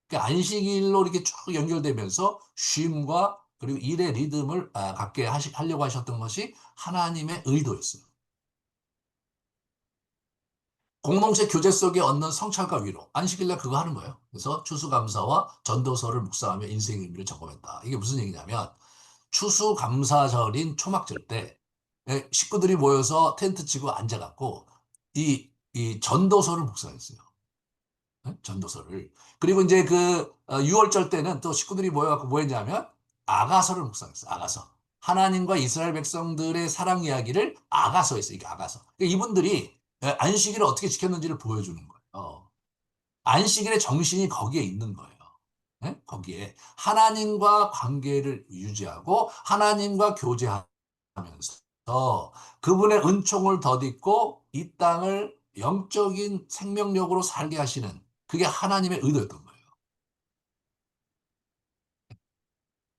그러니까 안식일로 이렇게 쭉 연결되면서 쉼과 그리고 일의 리듬을 갖게 하려고 하셨던 것이 하나님의 의도였어요. 공동체 교제 속에 얻는 성찰과 위로. 안식일날 그거 하는 거예요. 그래서 추수감사와 전도서를 묵상하며 인생의 의미를 점검했다. 이게 무슨 얘기냐면 추수감사절인 초막절 때 식구들이 모여서 텐트 치고 앉아갖고 이 전도서를 묵상했어요. 전도서를. 그리고 이제 그 6월절 때는 또 식구들이 모여갖고 뭐 했냐면 아가서를 묵상했어요. 아가서. 하나님과 이스라엘 백성들의 사랑 이야기를 아가서 했어요. 이게 아가서. 그러니까 이분들이 안식일을 어떻게 지켰는지를 보여주는 거예요. 안식일의 정신이 거기에 있는 거예요. 거기에 하나님과 관계를 유지하고 하나님과 교제하면서 그분의 은총을 덧입고 이 땅을 영적인 생명력으로 살게 하시는 그게 하나님의 의도였던 거예요.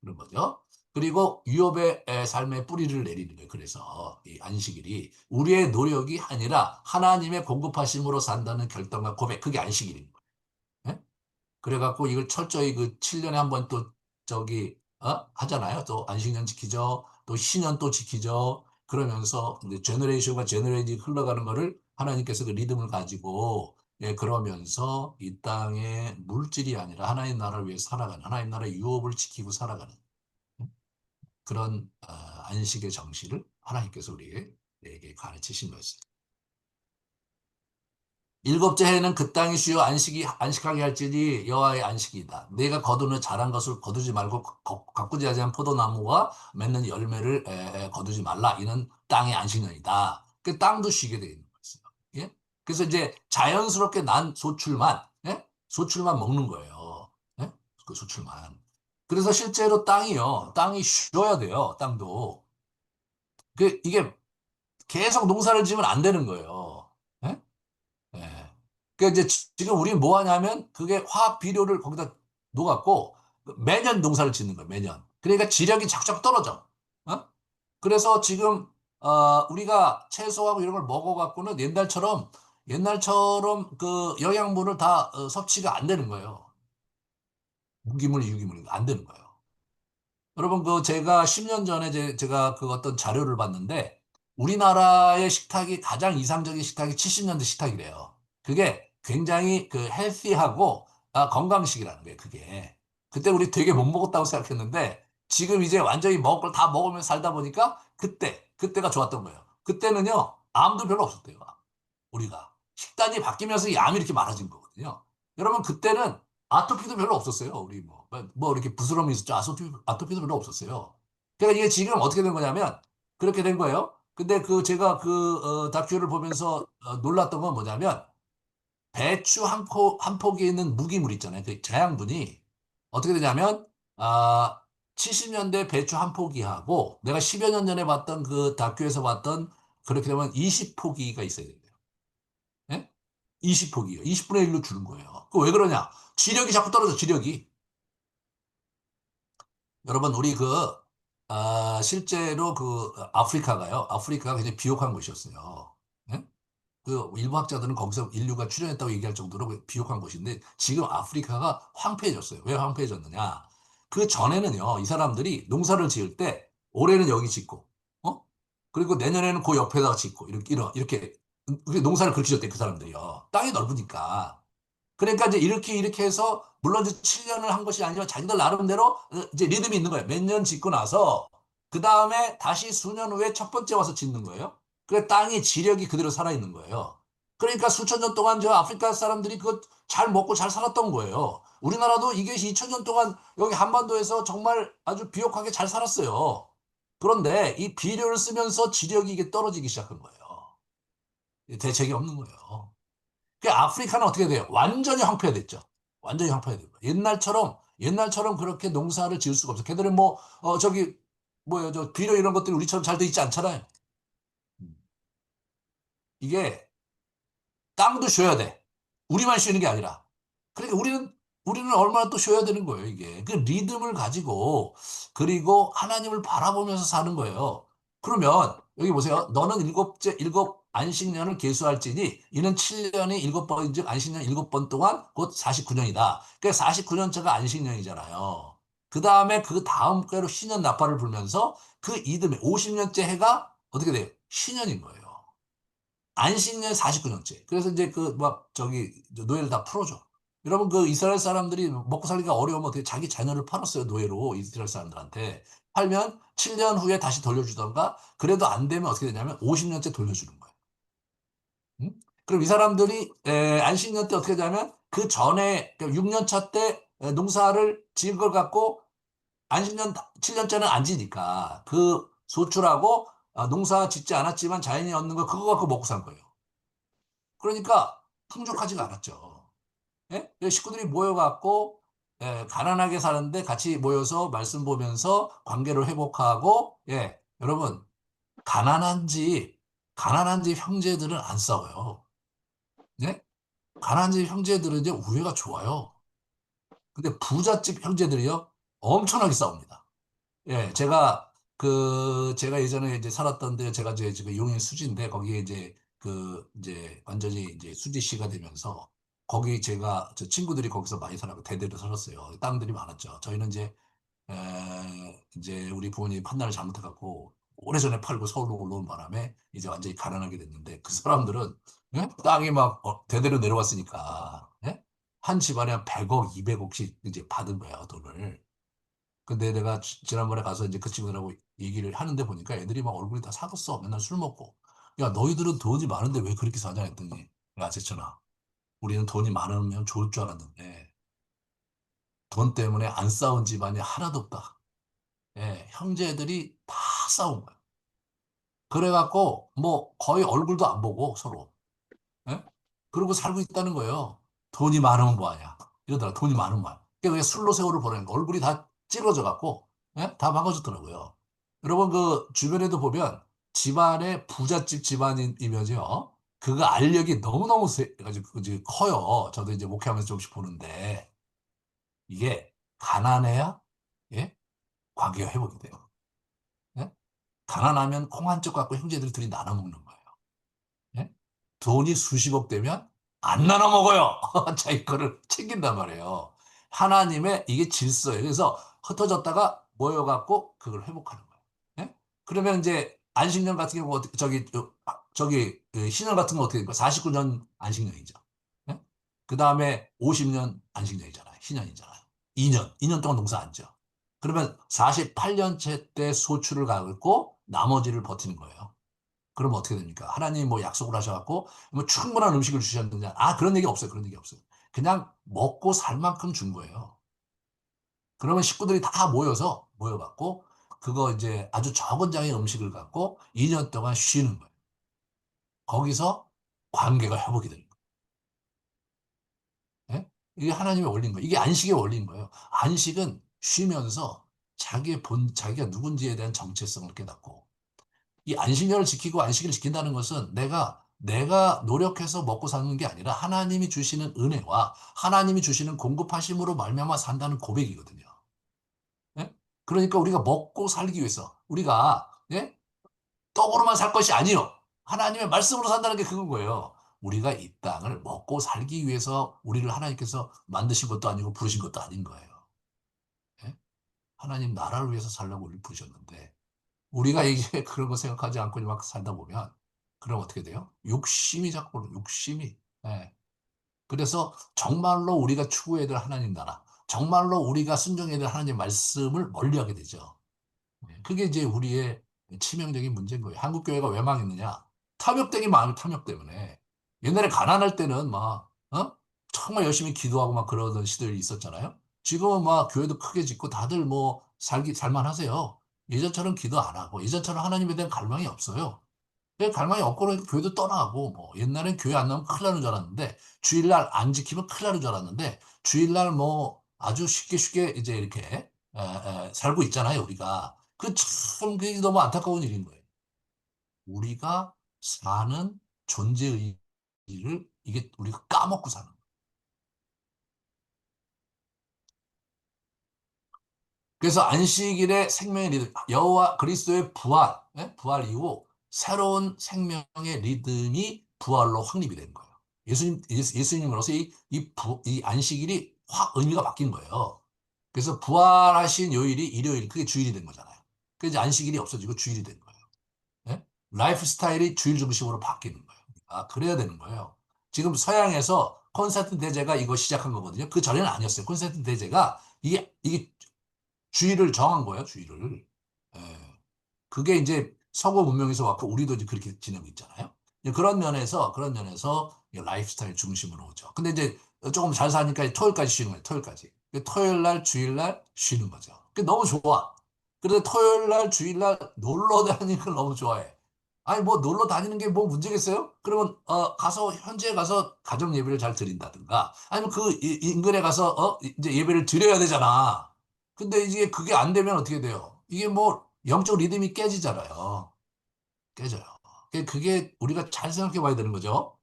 그런 거죠. 그리고 유업의 삶의 뿌리를 내리는 거예요. 그래서 이 안식일이 우리의 노력이 아니라 하나님의 공급하심으로 산다는 결단과 고백, 그게 안식일인 거예요. 예? 그래갖고 이걸 철저히 그 7년에 한 번 또 저기 하잖아요. 또 안식년 지키죠. 또 신년 또 지키죠. 그러면서 이제 제너레이션과 제너레이션이 흘러가는 거를 하나님께서 그 리듬을 가지고 그러면서 이 땅의 물질이 아니라 하나님 나라를 위해 살아가는 하나님 나라의 유업을 지키고 살아가는 그런 안식의 정신을 하나님께서 우리에게 가르치신 것입니다. 일곱째 해는 그 땅이 쉬어 안식하게 할지니 여호와의 안식이다. 내가 거두는 자란 것을 거두지 말고 가꾸지 아니한 포도나무와 맺는 열매를 거두지 말라. 이는 땅의 안식년이다. 그 땅도 쉬게 되어 있는 거였어요. 예? 그래서 이제 자연스럽게 난 소출만 소출만 먹는 거예요. 예? 그 소출만. 그래서 실제로 땅이 쉬어야 돼요. 땅도. 이게 계속 농사를 지으면 안 되는 거예요. 예? 예. 그러니까 이제 지금 우리는 뭐 하냐면 그게 화학 비료를 거기다 녹았고 매년 농사를 짓는 거예요. 매년. 그러니까 지력이 자꾸자꾸 떨어져. 어? 그래서 지금 우리가 채소하고 이런 걸 먹어갖고는 옛날처럼 그 영양분을 다 섭취가 안 되는 거예요. 무기물, 유기물이 안 되는 거예요. 여러분, 그 제가 10년 전에 제가 그 어떤 자료를 봤는데 우리나라의 식탁이 가장 이상적인 식탁이 70년대 식탁이래요. 그게 굉장히 그 헬시하고 건강식이라는 거예요, 그게. 그때 우리 되게 못 먹었다고 생각했는데 지금 이제 완전히 먹을 걸 다 먹으면서 살다 보니까 그때가 좋았던 거예요. 그때는요, 암도 별로 없었대요. 우리가. 식단이 바뀌면서 이 암이 이렇게 많아진 거거든요. 여러분, 그때는 아토피도 별로 없었어요. 우리 뭐 이렇게 부스럼이 있었죠. 아토피도 별로 없었어요. 그러니까 이게 지금 어떻게 된 거냐면, 그렇게 된 거예요. 근데 제가 다큐를 보면서 놀랐던 건 뭐냐면, 배추 한 폭에 있는 무기물 있잖아요. 그 자양분이 어떻게 되냐면, 70년대 배추 한 포기하고, 내가 10여 년 전에 봤던 그 다큐에서 봤던, 그렇게 되면 20포기가 있어야 돼요. 예? 20폭이요. 20분의 1로 줄은 거예요. 그 왜 그러냐? 지력이 자꾸 떨어져, 지력이. 여러분, 우리 실제로 아프리카가 굉장히 비옥한 곳이었어요. 예? 그 일부 학자들은 거기서 인류가 출현했다고 얘기할 정도로 비옥한 곳인데 지금 아프리카가 황폐해졌어요. 왜 황폐해졌느냐? 그 전에는요, 이 사람들이 농사를 지을 때 올해는 여기 짓고, 그리고 내년에는 그 옆에다가 짓고 이렇게 농사를 그렇게 지었대 그 사람들이요. 땅이 넓으니까. 그러니까 이제 이렇게 해서 물론 이제 7년을 한 것이 아니라 자기들 나름대로 이제 리듬이 있는 거예요. 몇 년 짓고 나서 그 다음에 다시 수년 후에 첫 번째 와서 짓는 거예요. 그래 땅의 지력이 그대로 살아있는 거예요. 그러니까 수천 년 동안 저 아프리카 사람들이 그거 잘 먹고 잘 살았던 거예요. 우리나라도 이게 2천 년 동안 여기 한반도에서 정말 아주 비옥하게 잘 살았어요. 그런데 이 비료를 쓰면서 지력이 이게 떨어지기 시작한 거예요. 대책이 없는 거예요. 그 아프리카는 어떻게 돼요? 완전히 황폐화됐죠. 완전히 황폐화된 거예요. 옛날처럼 그렇게 농사를 지을 수가 없어요. 걔들은 저기 뭐예요? 저 비료 이런 것들이 우리처럼 잘 돼 있지 않잖아요. 음. 이게 땅도 쉬어야 돼. 우리만 쉬는 게 아니라. 그러니까 우리는 얼마나 또 쉬어야 되는 거예요, 이게. 그 리듬을 가지고 그리고 하나님을 바라보면서 사는 거예요. 그러면 여기 보세요. 너는 안식년을 계수할지니 이는 7년이 7번인즉 안식년 7번 동안 곧 49년이다. 그러니까 49년차가 안식년이잖아요. 그 다음에 그 다음 께로 신년 나팔을 불면서 그 이듬해 50년째 해가 어떻게 돼요? 신년인 거예요. 안식년 49년째. 그래서 이제 그 막 저기 노예를 다 풀어줘. 여러분 그 이스라엘 사람들이 먹고 살기가 어려우면 어떻게 자기 자녀를 팔았어요. 노예로 이스라엘 사람들한테. 팔면 7년 후에 다시 돌려주던가 그래도 안 되면 어떻게 되냐면 50년째 돌려주는 거예요. 응? 그럼 이 사람들이 안식년 때 어떻게 되냐면 그 전에 6년 차 때 농사를 지은 걸 갖고 안식년 7년째는 안 지니까 그 소출하고 농사 짓지 않았지만 자연이 얻는 거 그거 갖고 먹고 산 거예요. 그러니까 풍족하지가 않았죠. 예? 식구들이 모여갖고 가난하게 사는데 같이 모여서 말씀 보면서 관계를 회복하고 여러분 가난한 집 가난한 집 형제들은 안 싸워요. 예? 가난한 집 형제들은 이제 우애가 좋아요. 근데 부잣집 형제들이요 엄청나게 싸웁니다. 제가 예전에 이제 살았던 데 제가 이제 지금 용인 수지인데 거기에 이제 이제 완전히 이제 수지시가 되면서 거기 제가 저 친구들이 거기서 많이 살았고 대대로 살았어요. 땅들이 많았죠. 저희는 이제 우리 부모님이 판단을 잘못해갖고 오래전에 팔고 서울로 올라온 바람에 이제 완전히 가난하게 됐는데 그 사람들은 땅이 막 대대로 내려왔으니까 한 집안에 한 100억, 200억씩 이제 받은 거야 돈을. 근데 내가 지난번에 가서 이제 그 친구들하고 얘기를 하는데 보니까 애들이 막 얼굴이 다 사갔어. 맨날 술 먹고. 야, 너희들은 돈이 많은데 왜 그렇게 사냐 했더니, 야, 제천아, 우리는 돈이 많으면 좋을 줄 알았는데, 돈 때문에 안 싸운 집안이 하나도 없다. 형제들이 다 싸운 거야. 그래갖고, 뭐, 거의 얼굴도 안 보고, 서로. 예? 그러고 살고 있다는 거예요. 돈이 많으면 뭐하냐. 이러더라. 돈이 많으면 뭐하냐. 그냥 술로 세월을 보내는 거. 얼굴이 다 찌그러져 갖고, 다 망가졌더라고요. 여러분, 그, 주변에도 보면 집안에 부잣집 집안이면요. 그거 알력이 너무너무 이제 커요. 저도 이제 목회하면서 조금씩 보는데, 이게 가난해야, 예? 관계가 회복이 돼요. 예? 가난하면 콩 한 쪽 갖고 형제들 둘이 나눠 먹는 거예요. 예? 돈이 수십억 되면 안 나눠 먹어요. 자기 거를 챙긴단 말이에요. 하나님의 이게 질서예요. 그래서 흩어졌다가 모여갖고 그걸 회복하는 거예요. 예? 그러면 이제 안식년 같은 경우 저기 신년 같은 거 어떻게 될까? 49년 안식년이죠. 예? 그 다음에 50년 안식년이잖아요. 신년이잖아요. 2년 동안 농사 안 져. 그러면 48년째 때 소출을 갖고 나머지를 버티는 거예요. 그러면 어떻게 됩니까? 하나님 뭐 약속을 하셔갖고 뭐 충분한 음식을 주셨느냐? 그런 얘기 없어요. 그런 얘기 없어요. 그냥 먹고 살 만큼 준 거예요. 그러면 식구들이 다 모여갖고 그거 이제 아주 적은 양의 음식을 갖고 2년 동안 쉬는 거예요. 거기서 관계가 회복이 되는 거예요. 이게 하나님의 원리인 거예요. 이게 안식의 원리인 거예요. 안식은 쉬면서 자기가 누군지에 대한 정체성을 깨닫고 이 안식년을 지키고 안식일을 지킨다는 것은 내가 노력해서 먹고 사는 게 아니라 하나님이 주시는 은혜와 하나님이 주시는 공급하심으로 말미암아 산다는 고백이거든요. 예? 그러니까 우리가 먹고 살기 위해서 우리가 떡으로만 살 것이 아니요. 하나님의 말씀으로 산다는 게 그건 거예요. 우리가 이 땅을 먹고 살기 위해서 우리를 하나님께서 만드신 것도 아니고 부르신 것도 아닌 거예요. 예? 하나님 나라를 위해서 살려고 우리를 부르셨는데 우리가 이게 그런 거 생각하지 않고 막 살다 보면 그럼 어떻게 돼요? 욕심이 자꾸 욕심이. 예. 그래서 정말로 우리가 추구해야 될 하나님 나라, 정말로 우리가 순종해야 될 하나님 말씀을 멀리하게 되죠. 그게 이제 우리의 치명적인 문제인 거예요. 한국 교회가 왜 망했느냐? 탐욕되기 마음이 탐욕 때문에. 옛날에 가난할 때는 막 정말 열심히 기도하고 막 그러던 시절이 있었잖아요. 지금은 막 교회도 크게 짓고 다들 뭐 살만하세요. 예전처럼 기도 안 하고 예전처럼 하나님에 대한 갈망이 없어요. 갈망이 없고는 교회도 떠나고 뭐 옛날엔 교회 안 나오면 큰일 나는 줄 알았는데 주일날 안 지키면 큰일 나는 줄 알았는데 주일날 뭐 아주 쉽게 쉽게 이제 이렇게 살고 있잖아요 우리가 그 참 그게 너무 안타까운 일인 거예요. 우리가 사는 존재 의의를 이게 우리가 까먹고 사는 거예요. 그래서 안식일의 생명의 리듬 여호와 그리스도의 부활 부활 이후 새로운 생명의 리듬이 부활로 확립이 된 거예요. 예수님으로서 이 안식일이 확 의미가 바뀐 거예요. 그래서 부활하신 요일이 일요일, 그게 주일이 된 거잖아요. 그래서 이제 안식일이 없어지고 주일이 된 거예요. 예? 라이프 스타일이 주일 중심으로 바뀌는 거예요. 아, 그래야 되는 거예요. 지금 서양에서 콘스탄틴 대제가 이거 시작한 거거든요. 그 전에는 아니었어요. 콘스탄틴 대제가 이게 주일을 정한 거예요, 주일을. 예. 그게 이제 서구 문명에서 왔고 우리도 이제 그렇게 지내고 있잖아요. 그런 면에서 라이프 스타일 중심으로 오죠. 근데 이제 조금 잘 사니까 토요일까지 쉬는 거예요, 토요일까지. 토요일 날, 주일 날 쉬는 거죠. 그게 너무 좋아. 그런데 토요일 날, 주일 날 놀러 다니는 걸 너무 좋아해. 아니, 뭐 놀러 다니는 게 뭐 문제겠어요? 그러면 가서 현지에 가서 가정 예배를 잘 드린다든가 아니면 그 인근에 가서 이제 예배를 드려야 되잖아. 근데 이제 그게 안 되면 어떻게 돼요? 이게 뭐 영적 리듬이 깨지잖아요. 깨져요. 그게 우리가 잘 생각해 봐야 되는 거죠.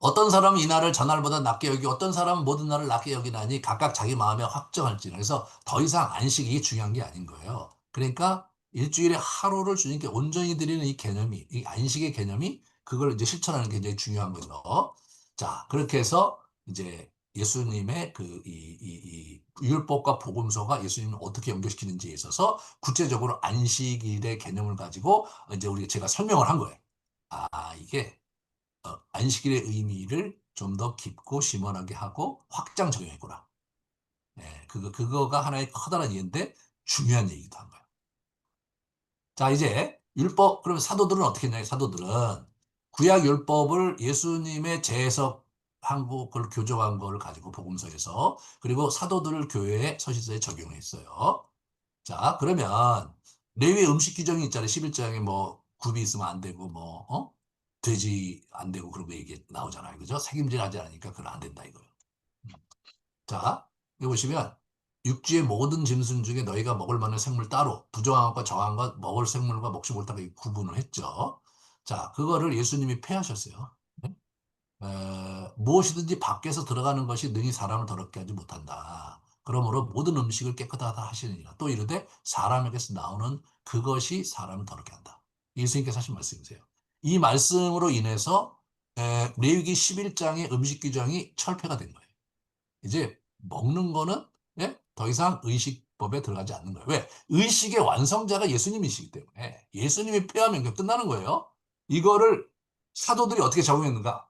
어떤 사람은 이날을 전날보다 낮게 여기고 어떤 사람은 모든 날을 낮게 여기나니 각각 자기 마음에 확정할지라. 그래서 더 이상 안식이 중요한 게 아닌 거예요. 그러니까 일주일에 하루를 주님께 온전히 드리는 이 개념이, 이 안식의 개념이 그걸 이제 실천하는 게 굉장히 중요한 거죠. 자, 그렇게 해서 이제 예수님의 이 율법과 복음서가 예수님을 어떻게 연결시키는지에 있어서 구체적으로 안식일의 개념을 가지고 이제 제가 설명을 한 거예요. 아, 이게 안식일의 의미를 좀 더 깊고 심원하게 하고 확장 적용했구나. 네, 그거가 하나의 커다란 이해인데 중요한 얘기도 한 거예요. 자, 이제 율법, 그러면 사도들은 어떻게 했냐, 사도들은 구약 율법을 예수님의 재해석한 거, 그걸 교정한 거를 가지고 복음서에서 그리고 사도들을 교회의 서신서에 적용했어요. 자, 그러면 레위의 음식 규정이 있잖아요. 11장에 뭐 굽이 있으면 안 되고 돼지 안 되고 그런 거 얘기 나오잖아요. 그죠? 책임질 하지 않으니까 그건 안 된다 이거예요. 자, 여기 보시면 육지의 모든 짐승 중에 너희가 먹을 만한 생물 따로 부정한 것과 정한 것 먹을 생물과 먹지 못한 것 구분을 했죠. 자, 그거를 예수님이 폐하셨어요. 네? 무엇이든지 밖에서 들어가는 것이 능히 사람을 더럽게 하지 못한다. 그러므로 모든 음식을 깨끗하다 하시느니라. 또 이르되 사람에게서 나오는 그것이 사람을 더럽게 한다. 예수님께서 하신 말씀이세요. 이 말씀으로 인해서 레위기 11장의 음식 규정이 철폐가 된 거예요. 이제 먹는 거는 더 이상 의식법에 들어가지 않는 거예요. 왜? 의식의 완성자가 예수님이시기 때문에 예수님이 폐하면 끝나는 거예요. 이거를 사도들이 어떻게 적용했는가?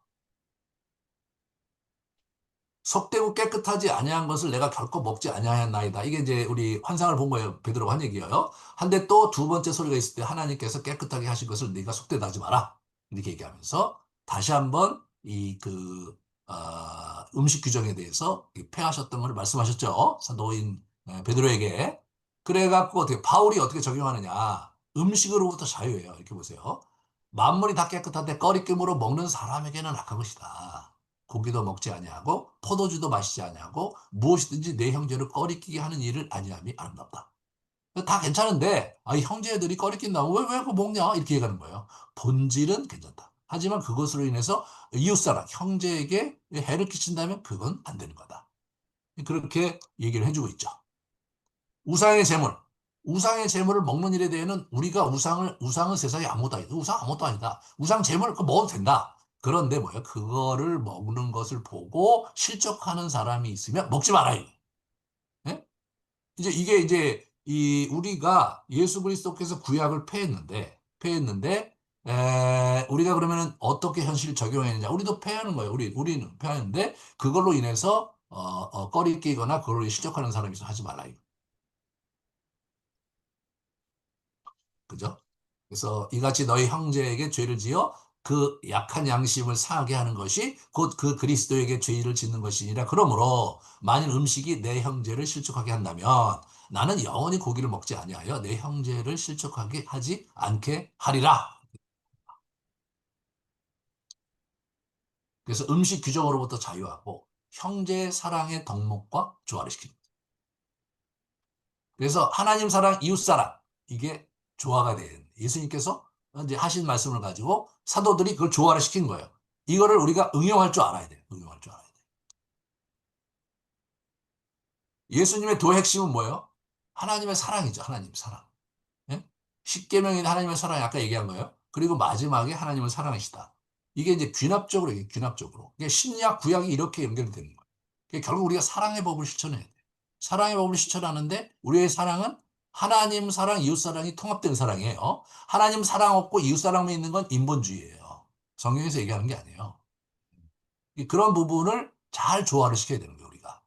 속되고 깨끗하지 아니한 것을 내가 결코 먹지 아니하였나이다. 이게 이제 우리 환상을 본 거예요. 베드로가 한 얘기예요. 한데 또 두 번째 소리가 있을 때 하나님께서 깨끗하게 하신 것을 네가 속되다 하지 마라. 이렇게 얘기하면서 다시 한번 음식 규정에 대해서 폐하셨던 걸 말씀하셨죠. 사도인 베드로에게. 그래갖고 어떻게 바울이 어떻게 적용하느냐. 음식으로부터 자유예요. 이렇게 보세요. 만물이 다 깨끗한데 꺼리낌으로 먹는 사람에게는 악한 것이다. 고기도 먹지 아니하고 포도주도 마시지 아니하고 무엇이든지 내 형제를 꺼리끼게 하는 일을 아니함이 아름답다. 다 괜찮은데 이 형제들이 꺼리낀다고 왜 그거 먹냐 이렇게 얘기하는 거예요. 본질은 괜찮다. 하지만 그것으로 인해서 이웃사람 형제에게 해를 끼친다면 그건 안 되는 거다. 그렇게 얘기를 해주고 있죠. 우상의 제물. 우상의 제물을 먹는 일에 대해서는 우리가 우상은 세상에 아무것도 아니다. 우상 아무것도 아니다. 우상 제물 그거 먹어도 된다. 그런데 뭐예요? 그거를 먹는 것을 보고 실족하는 사람이 있으면 먹지 말아요. 예? 이게 이제 우리가 예수 그리스도께서 구약을 폐했는데 우리가 그러면은 어떻게 현실 적용했느냐? 우리도 폐하는 거예요. 우리는 폐하는데 그걸로 인해서 꺼리 끼거나 그걸로 실족하는 사람이 있으면 하지 말아요. 그죠? 그래서 이같이 너희 형제에게 죄를 지어 그 약한 양심을 상하게 하는 것이 곧 그 그리스도에게 죄를 짓는 것이니라. 그러므로 만일 음식이 내 형제를 실족하게 한다면 나는 영원히 고기를 먹지 아니하여 내 형제를 실족하게 하지 않게 하리라. 그래서 음식 규정으로부터 자유하고 형제 사랑의 덕목과 조화를 시킵니다. 그래서 하나님 사랑, 이웃 사랑 이게 조화가 된 예수님께서 이제 하신 말씀을 가지고 사도들이 그걸 조화를 시킨 거예요. 이거를 우리가 응용할 줄 알아야 돼요. 응용할 줄 알아야 돼요. 예수님의 도 핵심은 뭐예요? 하나님의 사랑이죠. 하나님 사랑. 예? 십계명이 하나님의 사랑이 아까 얘기한 거예요. 그리고 마지막에 하나님을 사랑하시다. 이게 이제 귀납적으로 얘기해요. 귀납적으로. 이게 신약 구약이 이렇게 연결이 되는 거예요. 결국 우리가 사랑의 법을 실천해야 돼요. 사랑의 법을 실천하는데 우리의 사랑은 하나님 사랑, 이웃 사랑이 통합된 사랑이에요. 하나님 사랑 없고 이웃 사랑만 있는 건 인본주의예요. 성경에서 얘기하는 게 아니에요. 그런 부분을 잘 조화를 시켜야 되는 거예요, 우리가.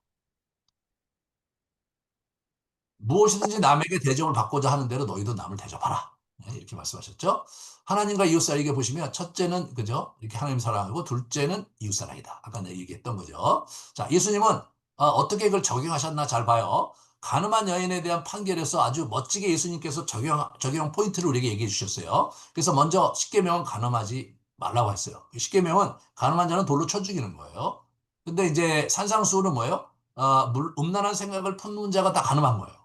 무엇이든지 남에게 대접을 받고자 하는 대로 너희도 남을 대접하라. 네, 이렇게 말씀하셨죠. 하나님과 이웃 사이에 보시면 첫째는 그죠? 이렇게 하나님 사랑하고 둘째는 이웃 사랑이다. 아까 내가 얘기했던 거죠. 자, 예수님은 어떻게 그걸 적용하셨나 잘 봐요. 가늠한 여인에 대한 판결에서 아주 멋지게 예수님께서 적용 포인트를 우리에게 얘기해 주셨어요. 그래서 먼저 십계명은 가늠하지 말라고 했어요. 십계명은 가늠한 자는 돌로 쳐 죽이는 거예요. 근데 이제 산상수훈은 뭐예요? 음란한 생각을 품는 자가 다 가늠한 거예요.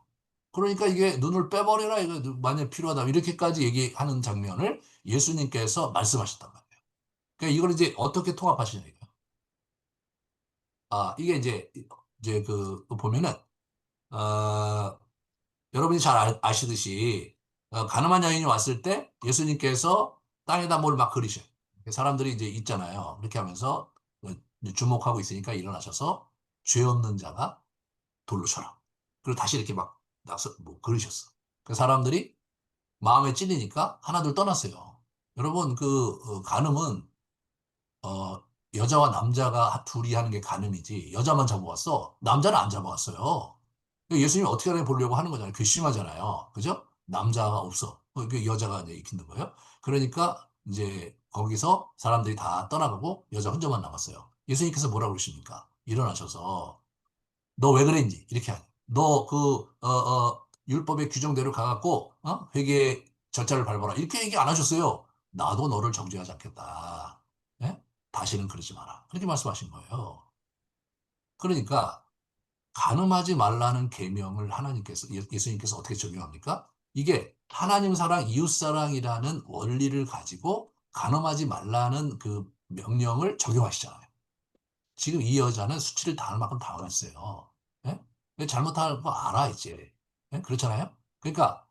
그러니까 이게 눈을 빼버려라 이거 만약 필요하다 이렇게까지 얘기하는 장면을 예수님께서 말씀하셨단 말이에요. 그러니까 이걸 이제 어떻게 통합하시냐 이거. 이게 이제 그 보면은 어, 여러분이 잘 아시듯이 가늠한 여인이 왔을 때 예수님께서 땅에다 뭘 막 그리셔요. 사람들이 이제 있잖아요. 이렇게 하면서 주목하고 있으니까 일어나셔서 죄 없는 자가 돌로 쳐라. 그리고 다시 이렇게 막 나서 뭐 그러셨어. 그 사람들이 마음에 찔리니까 하나둘 떠났어요. 여러분 간음은 어, 여자와 남자가 둘이 하는 게 간음이지 여자만 잡아왔어. 남자는 안 잡아왔어요. 예수님이 어떻게 하나 보려고 하는 거잖아요. 괘씸하잖아요. 그죠? 남자가 없어. 여자가 이제 익히는 거예요. 그러니까 이제 거기서 사람들이 다 떠나가고 여자 혼자만 남았어요. 예수님께서 뭐라고 그러십니까? 일어나셔서 너 왜 그랬니? 이렇게 하니. 너 율법의 규정대로 가갖고, 회개 절차를 밟아라. 이렇게 얘기 안 하셨어요. 나도 너를 정죄하지 않겠다. 예? 다시는 그러지 마라. 그렇게 말씀하신 거예요. 그러니까, 간음하지 말라는 계명을 하나님께서, 예수님께서 어떻게 적용합니까? 이게 하나님 사랑, 이웃 사랑이라는 원리를 가지고 간음하지 말라는 그 명령을 적용하시잖아요. 지금 이 여자는 수치를 당할 만큼 당했어요. 예? 잘못한 거 알아, 이제. 예? 그렇잖아요? 그러니까,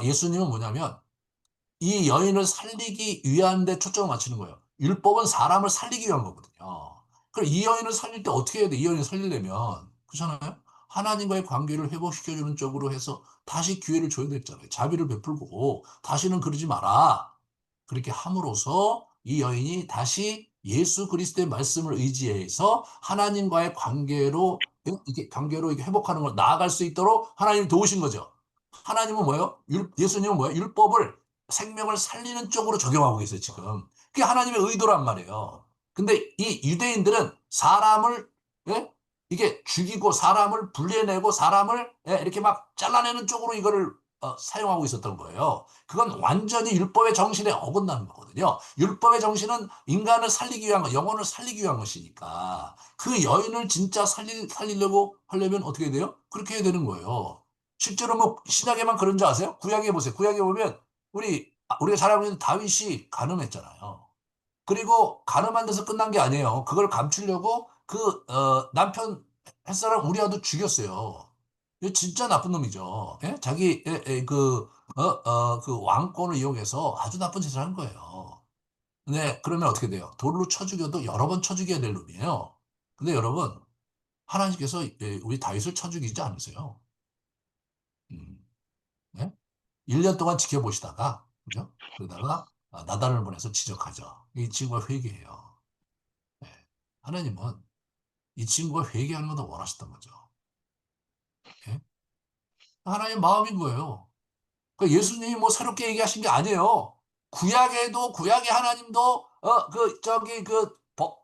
예수님은 뭐냐면, 이 여인을 살리기 위한 데 초점을 맞추는 거예요. 율법은 사람을 살리기 위한 거거든요. 그럼 이 여인을 살릴 때 어떻게 해야 돼? 이 여인을 살리려면. 그렇잖아요? 하나님과의 관계를 회복시켜주는 쪽으로 해서 다시 기회를 줘야 되잖아요. 자비를 베풀고, 다시는 그러지 마라. 그렇게 함으로써 이 여인이 다시 예수 그리스도의 말씀을 의지해서 하나님과의 관계로 이렇게 회복하는 걸 나아갈 수 있도록 하나님이 도우신 거죠. 하나님은 뭐예요? 예수님은 뭐예요? 율법을 생명을 살리는 쪽으로 적용하고 계세요, 지금. 그게 하나님의 의도란 말이에요. 근데 이 유대인들은 사람을, 예? 이게 죽이고 사람을 분리해내고 사람을 이렇게 막 잘라내는 쪽으로 이거를 사용하고 있었던 거예요. 그건 완전히 율법의 정신에 어긋나는 거거든요. 율법의 정신은 인간을 살리기 위한 거, 영혼을 살리기 위한 것이니까 그 여인을 진짜 살리려고 하려면 어떻게 돼요? 그렇게 해야 되는 거예요. 실제로 뭐 신약에만 그런 줄 아세요? 구약에 보세요. 구약에 보면 우리가 잘 알고 있는 다윗이 간음했잖아요. 그리고 가늠한 데서 끝난 게 아니에요. 그걸 감추려고 남편 햇사람 우리아도 죽였어요. 이거 진짜 나쁜 놈이죠. 예? 자기 그 왕권을 이용해서 아주 나쁜 짓을 한 거예요. 근데 그러면 어떻게 돼요? 돌로 쳐 죽여도 여러 번 쳐 죽여야 될 놈이에요. 근데 여러분 하나님께서 우리 다윗을 쳐 죽이지 않으세요. 음, 예? 1년 동안 지켜보시다가 그죠? 그러다가 나단을 보내서 지적하죠. 이 친구가 회개해요. 예. 하나님은 이 친구가 회개하는 것도 원하셨던 거죠. 예? 하나님의 마음인 거예요. 그러니까 예수님이 뭐 새롭게 얘기하신 게 아니에요. 구약의 하나님도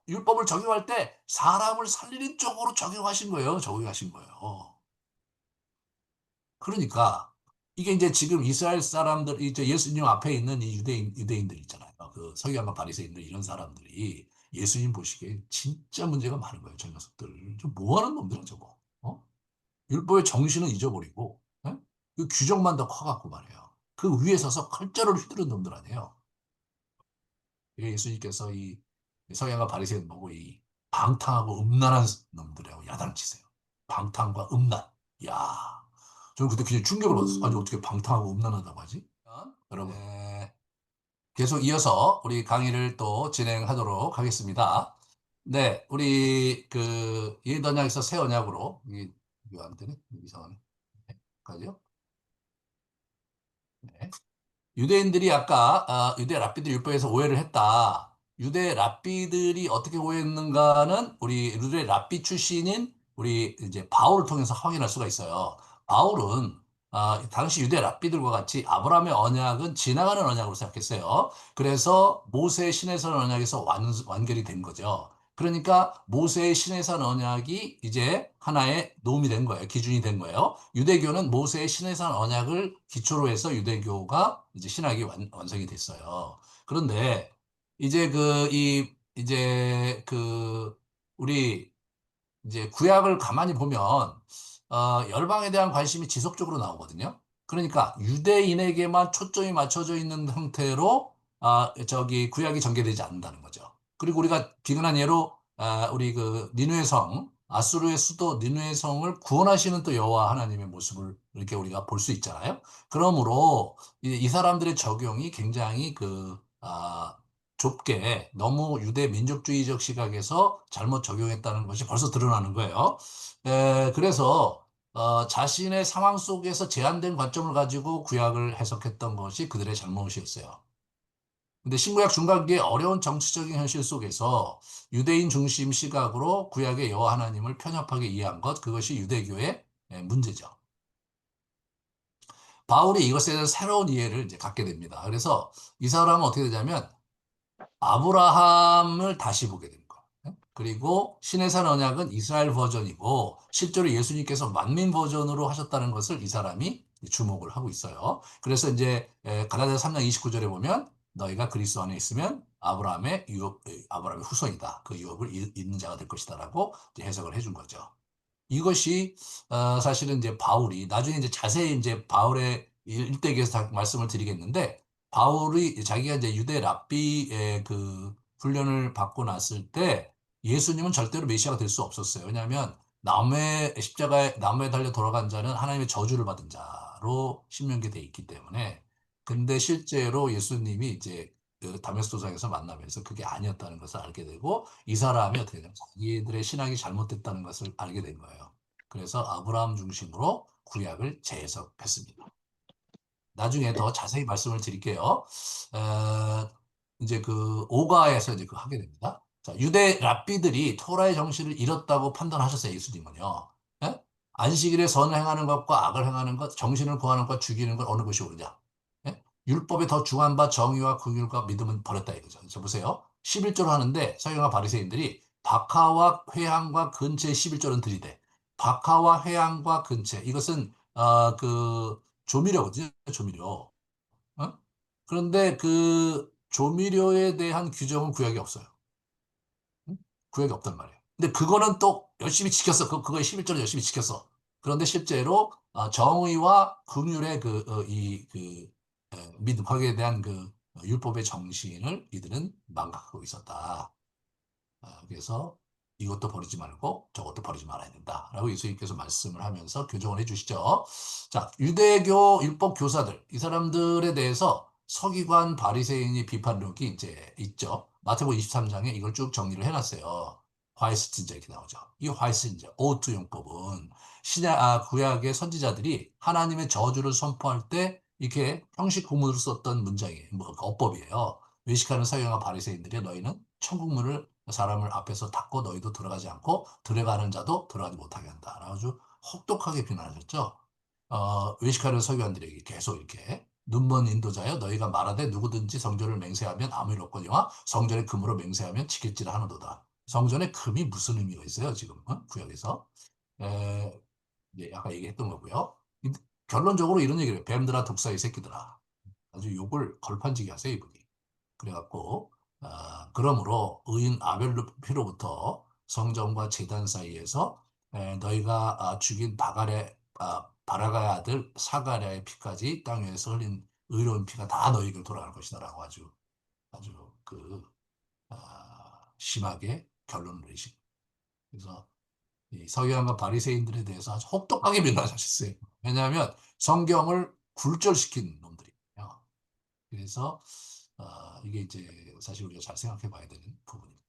율법을 적용할 때 사람을 살리는 쪽으로 적용하신 거예요. 적용하신 거예요. 그러니까 이게 이제 지금 이스라엘 사람들 이제 예수님 앞에 있는 이 유대인들 있잖아요. 그 서기관과 바리새인들 이런 사람들이 예수님 보시기에 진짜 문제가 많은 거예요. 저 녀석들. 뭐 하는 놈들이야 저거. 율법의 정신은 잊어버리고 그 규정만 더 커갖고 말이에요. 그 위에 서서 칼자루를 휘두른 놈들 아니에요. 예수님께서 이 서기관과 바리새인 보고 이 방탕하고 음란한 놈들하고 야단을 치세요. 방탕과 음란. 야, 저는 그때 굉장히 충격을 받았어요. 아니 어떻게 방탕하고 음란하다고 하지? 여러분. 계속 이어서 우리 강의를 또 진행하도록 하겠습니다. 네, 우리 그 옛 언약에서 새 언약으로 이거 안 되네? 이상하네. 가죠? 네. 유대인들이 아까 유대 랍비들 율법에서 오해를 했다. 유대 랍비들이 어떻게 오해했는가는 우리 유대 랍비 출신인 우리 이제 바울을 통해서 확인할 수가 있어요. 바울은 당시 유대 랍비들과 같이 아브라함의 언약은 지나가는 언약으로 생각했어요. 그래서 모세의 시내산 언약에서 완결이 된 거죠. 그러니까 모세의 시내산 언약이 이제 하나의 도움이 된 거예요. 기준이 된 거예요. 유대교는 모세의 시내산 언약을 기초로 해서 유대교가 이제 신학이 완성이 됐어요. 그런데 이제 우리 이제 구약을 가만히 보면 열방에 대한 관심이 지속적으로 나오거든요. 그러니까 유대인에게만 초점이 맞춰져 있는 형태로 저기 구약이 전개되지 않는다는 거죠. 그리고 우리가 비근한 예로 우리 그 니누의 성, 아수르의 수도 니누의 성을 구원하시는 또 여호와 하나님의 모습을 이렇게 우리가 볼 수 있잖아요. 그러므로 이 사람들의 적용이 굉장히 좁게 너무 유대 민족주의적 시각에서 잘못 적용했다는 것이 벌써 드러나는 거예요. 그래서 자신의 상황 속에서 제한된 관점을 가지고 구약을 해석했던 것이 그들의 잘못이었어요. 근데 신구약 중간기의 어려운 정치적인 현실 속에서 유대인 중심 시각으로 구약의 여호와 하나님을 편협하게 이해한 것, 그것이 유대교의 문제죠. 바울이 이것에 대해서 새로운 이해를 이제 갖게 됩니다. 그래서 이 사람은 어떻게 되냐면 아브라함을 다시 보게 된 거예요. 그리고 신의 산 언약은 이스라엘 버전이고 실제로 예수님께서 만민 버전으로 하셨다는 것을 이 사람이 주목을 하고 있어요. 그래서 이제 갈라디아 3장 29절에 보면 너희가 그리스도 안에 있으면 아브라함의 후손이다. 그 유업을 잇는 자가 될 것이다라고 해석을 해준 거죠. 이것이 사실은 이제 바울이 나중에 이제 자세히 이제 바울의 일대기에서 말씀을 드리겠는데 바울이 자기가 이제 유대 랍비의 그 훈련을 받고 났을 때 예수님은 절대로 메시아가 될 수 없었어요. 왜냐하면 십자가에 나무에 달려 돌아간 자는 하나님의 저주를 받은 자로 신명기에 돼 있기 때문에 근데 실제로 예수님이 이제 그 다메섹 도상에서 만나면서 그게 아니었다는 것을 알게 되고 이 사람이 어떻게 되냐면 자기들의 신학이 잘못됐다는 것을 알게 된 거예요. 그래서 아브라함 중심으로 구약을 재해석했습니다. 나중에 더 자세히 말씀을 드릴게요. 어, 이제 그 오가에서 이제 그 하게 됩니다. 자, 유대 랍비들이 토라의 정신을 잃었다고 판단하셨어요, 예수님은요. 예? 안식일에 선을 행하는 것과 악을 행하는 것, 정신을 구하는 것, 죽이는 것 어느 것이 옳으냐? 예? 율법에 더 중한 바 정의와 긍휼과 믿음은 버렸다 이거죠. 저 보세요. 11조를 하는데 서기관과 바리새인들이 박하와 회향과 근처의 11조는 들이대. 박하와 회향과 근처 이것은 조미료거든요, 조미료. 어? 그런데 그 조미료에 대한 규정은 구약에 없어요. 응? 구약에 없단 말이에요. 근데 그거는 또 열심히 지켰어. 그거의 11조를 열심히 지켰어. 그런데 실제로 정의와 긍휼의 믿음, 거기에 대한 율법의 정신을 이들은 망각하고 있었다. 그래서 이것도 버리지 말고 저것도 버리지 말아야 된다라고 예수님께서 말씀을 하면서 교정을 해주시죠. 자, 유대교 율법 교사들 이 사람들에 대해서 서기관 바리새인이 비판록이 이제 있죠. 마태복음 23장에 이걸 쭉 정리를 해놨어요. 화이스틴자 이렇게 나오죠. 이 화이스틴자 오투용법은 구약의 선지자들이 하나님의 저주를 선포할 때 이렇게 형식 구문으로 썼던 문장이에요. 뭐 어법이에요. 외식하는 서기관과 바리새인들이 너희는 천국문을 사람을 앞에서 닫고 너희도 들어가지 않고 들어가는 자도 들어가지 못하게 한다. 아주 혹독하게 비난하셨죠. 외식하는 서기관들에게 계속 이렇게 눈먼 인도자여 너희가 말하되 누구든지 성전을 맹세하면 아무 일 없거니와 성전의 금으로 맹세하면 지킬지라 하노도다. 성전의 금이 무슨 의미가 있어요 지금 구약에서 아까 얘기했던 거고요. 결론적으로 이런 얘기를 해요. 뱀들아 독사의 새끼들아 아주 욕을 걸판지게 하세요 이분이. 그래갖고 그러므로 의인 아벨로피로부터 성전과 제단 사이에서 너희가 죽인 바라가의 아들 사가랴의 피까지 땅 위에서 흘린 의로운 피가 다 너희에게 돌아갈 것이다라고 아주 심하게 결론을 내신. 그래서 이 서기관과 바리새인들에 대해서 아주 혹독하게 비난하셨어요. 왜냐하면 성경을 굴절시킨 놈들이에요. 그래서 이게 이제 사실 우리가 잘 생각해 봐야 되는 부분입니다.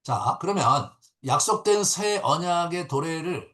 자, 그러면 약속된 새 언약의 도래를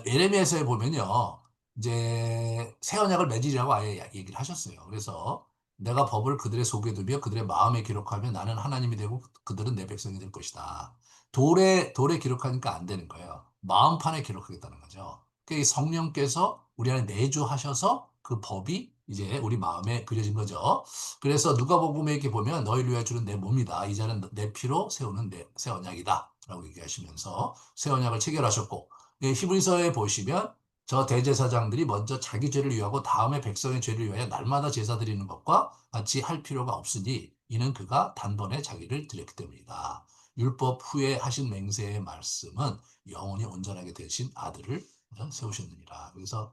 예레미야서에 보면요. 이제 새 언약을 맺으리라고 아예 얘기를 하셨어요. 그래서 내가 법을 그들의 속에 두며 그들의 마음에 기록하면 나는 하나님이 되고 그들은 내 백성이 될 것이다. 돌에 기록하니까 안 되는 거예요. 마음판에 기록하겠다는 거죠. 그러니까 이 성령께서 우리 안에 내주하셔서 그 법이 이제 우리 마음에 그려진 거죠. 그래서 누가복음에 이렇게 보면 너희를 위하여 주는 내 몸이다. 이자는 내 피로 세우는 새 언약이다. 라고 얘기하시면서 새 언약을 체결하셨고 예, 히브리서에 보시면 저 대제사장들이 먼저 자기 죄를 위하고 다음에 백성의 죄를 위하여 날마다 제사 드리는 것과 같이 할 필요가 없으니 이는 그가 단번에 자기를 드렸기 때문이다. 율법 후에 하신 맹세의 말씀은 영원히 온전하게 되신 아들을 세우셨느니라. 그래서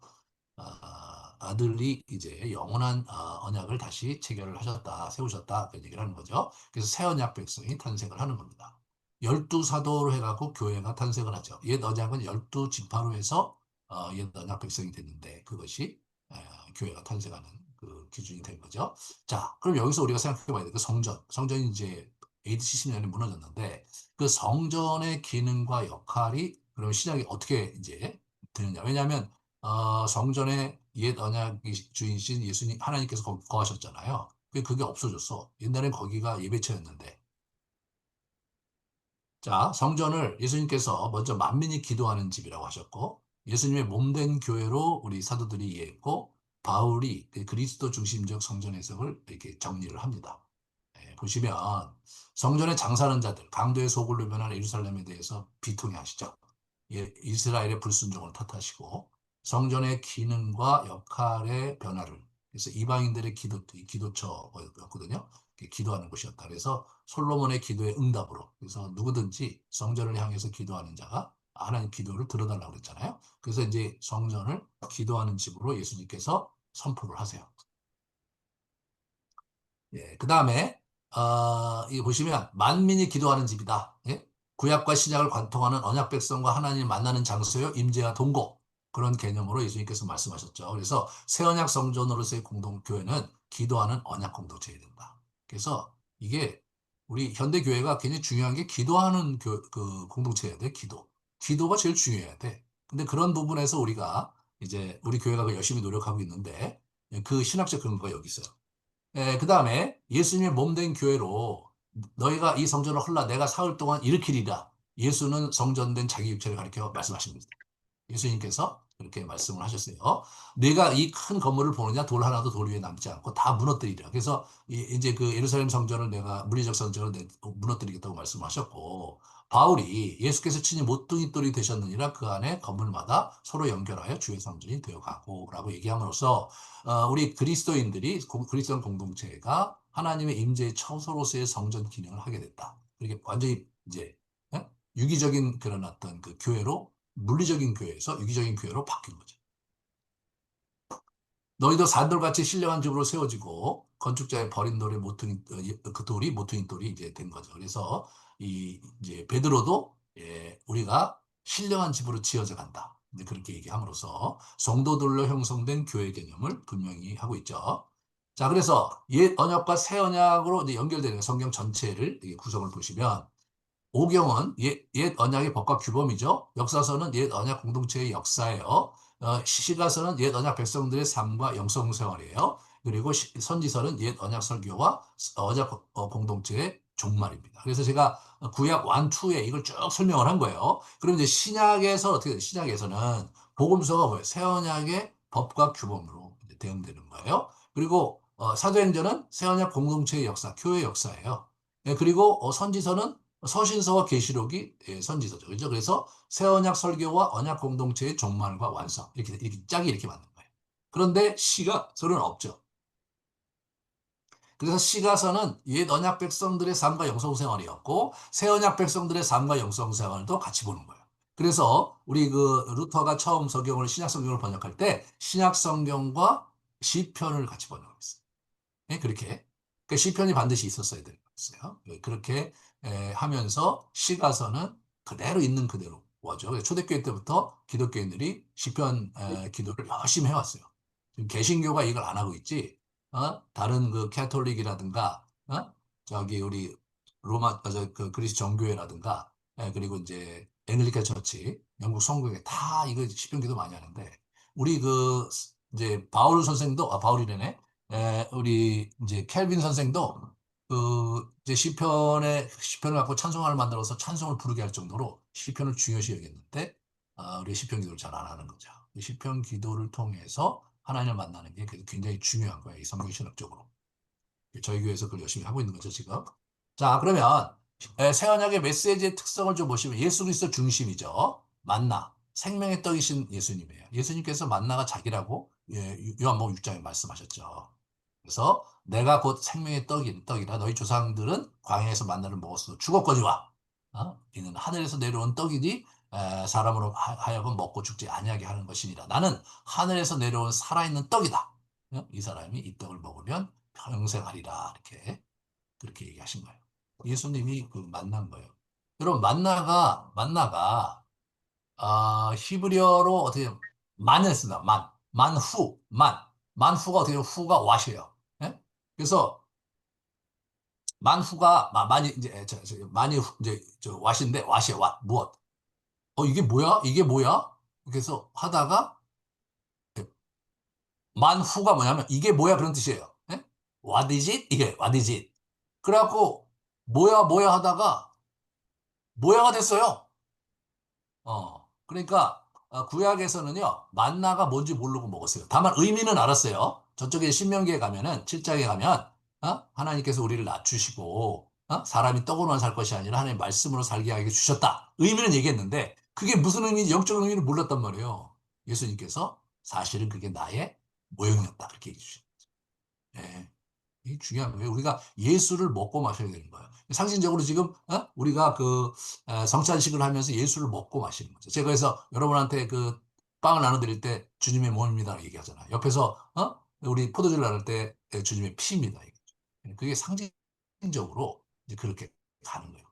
아들이 이제 영원한 언약을 다시 체결을 하셨다, 세우셨다, 그런 얘기를 하는 거죠. 그래서 새 언약 백성이 탄생을 하는 겁니다. 12사도로 해갖고 교회가 탄생을 하죠. 옛 언약은 12지파로 해서 옛 언약 백성이 됐는데 그것이 교회가 탄생하는 그 기준이 된 거죠. 자, 그럼 여기서 우리가 생각해 봐야 돼. 그 성전. 성전이 이제 AD 70년에 무너졌는데 그 성전의 기능과 역할이 그럼 신약이 어떻게 이제 되느냐. 왜냐하면 성전의 옛 언약 주인이신 예수님 하나님께서 거하셨잖아요. 그게 없어졌어. 옛날엔 거기가 예배처였는데. 자, 성전을 예수님께서 먼저 만민이 기도하는 집이라고 하셨고, 예수님의 몸된 교회로 우리 사도들이 이해했고, 바울이 그 그리스도 중심적 성전 해석을 이렇게 정리를 합니다. 예, 보시면 성전에 장사하는 자들, 강도의 소굴로 변한 예루살렘에 대해서 비통해 하시죠. 예, 이스라엘의 불순종을 탓하시고 성전의 기능과 역할의 변화를 그래서 이방인들의 기도처였거든요. 기도하는 곳이었다. 그래서 솔로몬의 기도의 응답으로 그래서 누구든지 성전을 향해서 기도하는 자가 하나님 기도를 들어달라고 그랬잖아요. 그래서 이제 성전을 기도하는 집으로 예수님께서 선포를 하세요. 예, 그 다음에, 이거 보시면, 만민이 기도하는 집이다. 예? 구약과 신약을 관통하는 언약 백성과 하나님 만나는 장소요, 임재와 동거. 그런 개념으로 예수님께서 말씀하셨죠. 그래서 새 언약 성전으로서의 공동교회는 기도하는 언약 공동체가 된다. 그래서 이게 우리 현대교회가 굉장히 중요한 게 기도하는 그 공동체여야 돼, 기도. 기도가 제일 중요해야 돼. 근데 그런 부분에서 우리가 이제 우리 교회가 열심히 노력하고 있는데 그 신학적 근거가 여기 있어요. 그 다음에 예수님의 몸된 교회로 너희가 이 성전을 헐라 내가 사흘 동안 일으키리라. 예수는 성전된 자기 육체를 가리켜 말씀하십니다. 예수님께서 그렇게 말씀을 하셨어요. 내가 이 큰 건물을 보느냐 돌 하나도 돌 위에 남지 않고 다 무너뜨리리라. 그래서 이제 그 예루살렘 성전을 내가 물리적 성전을 무너뜨리겠다고 말씀하셨고 바울이 예수께서 친히 모퉁이 돌이 되셨느니라 그 안에 건물마다 서로 연결하여 주의 성전이 되어가고라고 얘기함으로써 우리 그리스도인들이 그리스도인 공동체가 하나님의 임재의 처소로서의 성전 기능을 하게 됐다. 이렇게 완전히 이제 유기적인 그런 어떤 그 교회로 물리적인 교회에서 유기적인 교회로 바뀐 거죠. 너희도 산돌같이 신령한 집으로 세워지고 건축자의 버린 돌의 모퉁이 그 돌이 모퉁이 돌이 이제 된 거죠. 그래서 이 이제 베드로도 우리가 신령한 집으로 지어져 간다. 이제 그렇게 얘기함으로써 성도들로 형성된 교회 개념을 분명히 하고 있죠. 자, 그래서 옛 언약과 새 언약으로 이제 연결되는 성경 전체를 구성을 보시면 오경은 옛 언약의 법과 규범이죠. 역사서는 옛 언약 공동체의 역사예요. 시가서는 옛 언약 백성들의 삶과 영성 생활이에요. 그리고 선지서는 옛 언약 설교와 언약 공동체의 종말입니다. 그래서 제가 구약 1, 2에 이걸 쭉 설명을 한 거예요. 그럼 이제 신약에서 어떻게 돼요? 신약에서는 복음서가 뭐예요? 새 언약의 법과 규범으로 이제 대응되는 거예요. 그리고 사도행전은 새 언약 공동체의 역사, 교회 역사예요. 예, 그리고 선지서는 서신서와 계시록이 선지서죠. 그죠? 그래서 새 언약 설교와 언약 공동체의 종말과 완성. 이렇게 짝이 이렇게 맞는 거예요. 그런데 시가서는 없죠. 그래서 시가서는 옛 언약 백성들의 삶과 영성 생활이었고 새 언약 백성들의 삶과 영성 생활도 같이 보는 거예요. 그래서 우리 그 루터가 처음 신약 성경을 번역할 때 신약 성경과 시편을 같이 번역했어요. 예, 그렇게. 그 시편이 반드시 있었어야 되는 거였어요. 예, 그렇게 하면서 시가서는 그대로 있는 그대로 와죠. 초대교회 때부터 기독교인들이 시편 기도를 열심히 해왔어요. 지금 개신교가 이걸 안 하고 있지. 다른 그 캐톨릭이라든가, 저기 우리 로마, 그 그리스 정교회라든가, 그리고 이제 앵글리칸 처치, 영국 성교회 다 이거 시편 기도 많이 하는데, 우리 그 이제 바울 선생도, 바울이래네. 우리 이제 켈빈 선생도 그 이제 시편을 갖고 찬송가를 만들어서 찬송을 부르게 할 정도로 시편을 중요시 여겼는데, 우리 시편 기도를 잘 안 하는 거죠. 이 시편 기도를 통해서 하나님을 만나는 게 굉장히 중요한 거예요. 이 성경 신학적으로. 저희 교회에서 그걸 열심히 하고 있는 거죠, 지금. 자, 그러면 새 언약의 메시지의 특성을 좀 보시면 예수 그리스도 중심이죠. 만나, 생명의 떡이신 예수님이에요. 예수님께서 만나가 자기라고 요한복음 6장에 말씀하셨죠. 그래서 내가 곧 생명의 떡이라 너희 조상들은 광야에서 만나를 먹었어 죽었거니와 이는 하늘에서 내려온 떡이니 사람으로 하여금 먹고 죽지 아니하게 하는 것이니라. 나는 하늘에서 내려온 살아있는 떡이다. 이 사람이 이 떡을 먹으면 평생하리라. 이렇게 그렇게 얘기하신 거예요. 예수님이 그 만난 거예요. 여러분 만나가 히브리어로 어떻게 만을 쓴다. 만후 만후가 어떻게 후가 왓이에요. 예? 그래서 만후가 많이 이제 많이 이제 저 왓인데 왓이에요. 왓 무엇? 이게 뭐야? 이게 뭐야? 그래서 하다가 만후가 뭐냐면 이게 뭐야 그런 뜻이에요. 예? What is it? 이게 what is it? 그래갖고 뭐야 하다가 뭐야가 됐어요. 그러니까 구약에서는요 만나가 뭔지 모르고 먹었어요. 다만 의미는 알았어요. 저쪽에 신명기에 가면은 7장에 가면 하나님께서 우리를 낮추시고 사람이 떡으로만 살 것이 아니라 하나님 말씀으로 살게 하게 주셨다. 의미는 얘기했는데 그게 무슨 의미인지 영적 의미를 몰랐단 말이에요. 예수님께서 사실은 그게 나의 모형이었다. 그렇게 얘기해 주신 거예요. 예. 이게 중요한 거예요. 우리가 예수를 먹고 마셔야 되는 거예요. 상징적으로 지금 우리가 그 성찬식을 하면서 예수를 먹고 마시는 거죠. 제가 그래서 여러분한테 그 빵을 나눠드릴 때 주님의 몸입니다 얘기하잖아요. 옆에서 우리 포도주를 나눌 때 주님의 피입니다. 그게 상징적으로 이제 그렇게 가는 거예요.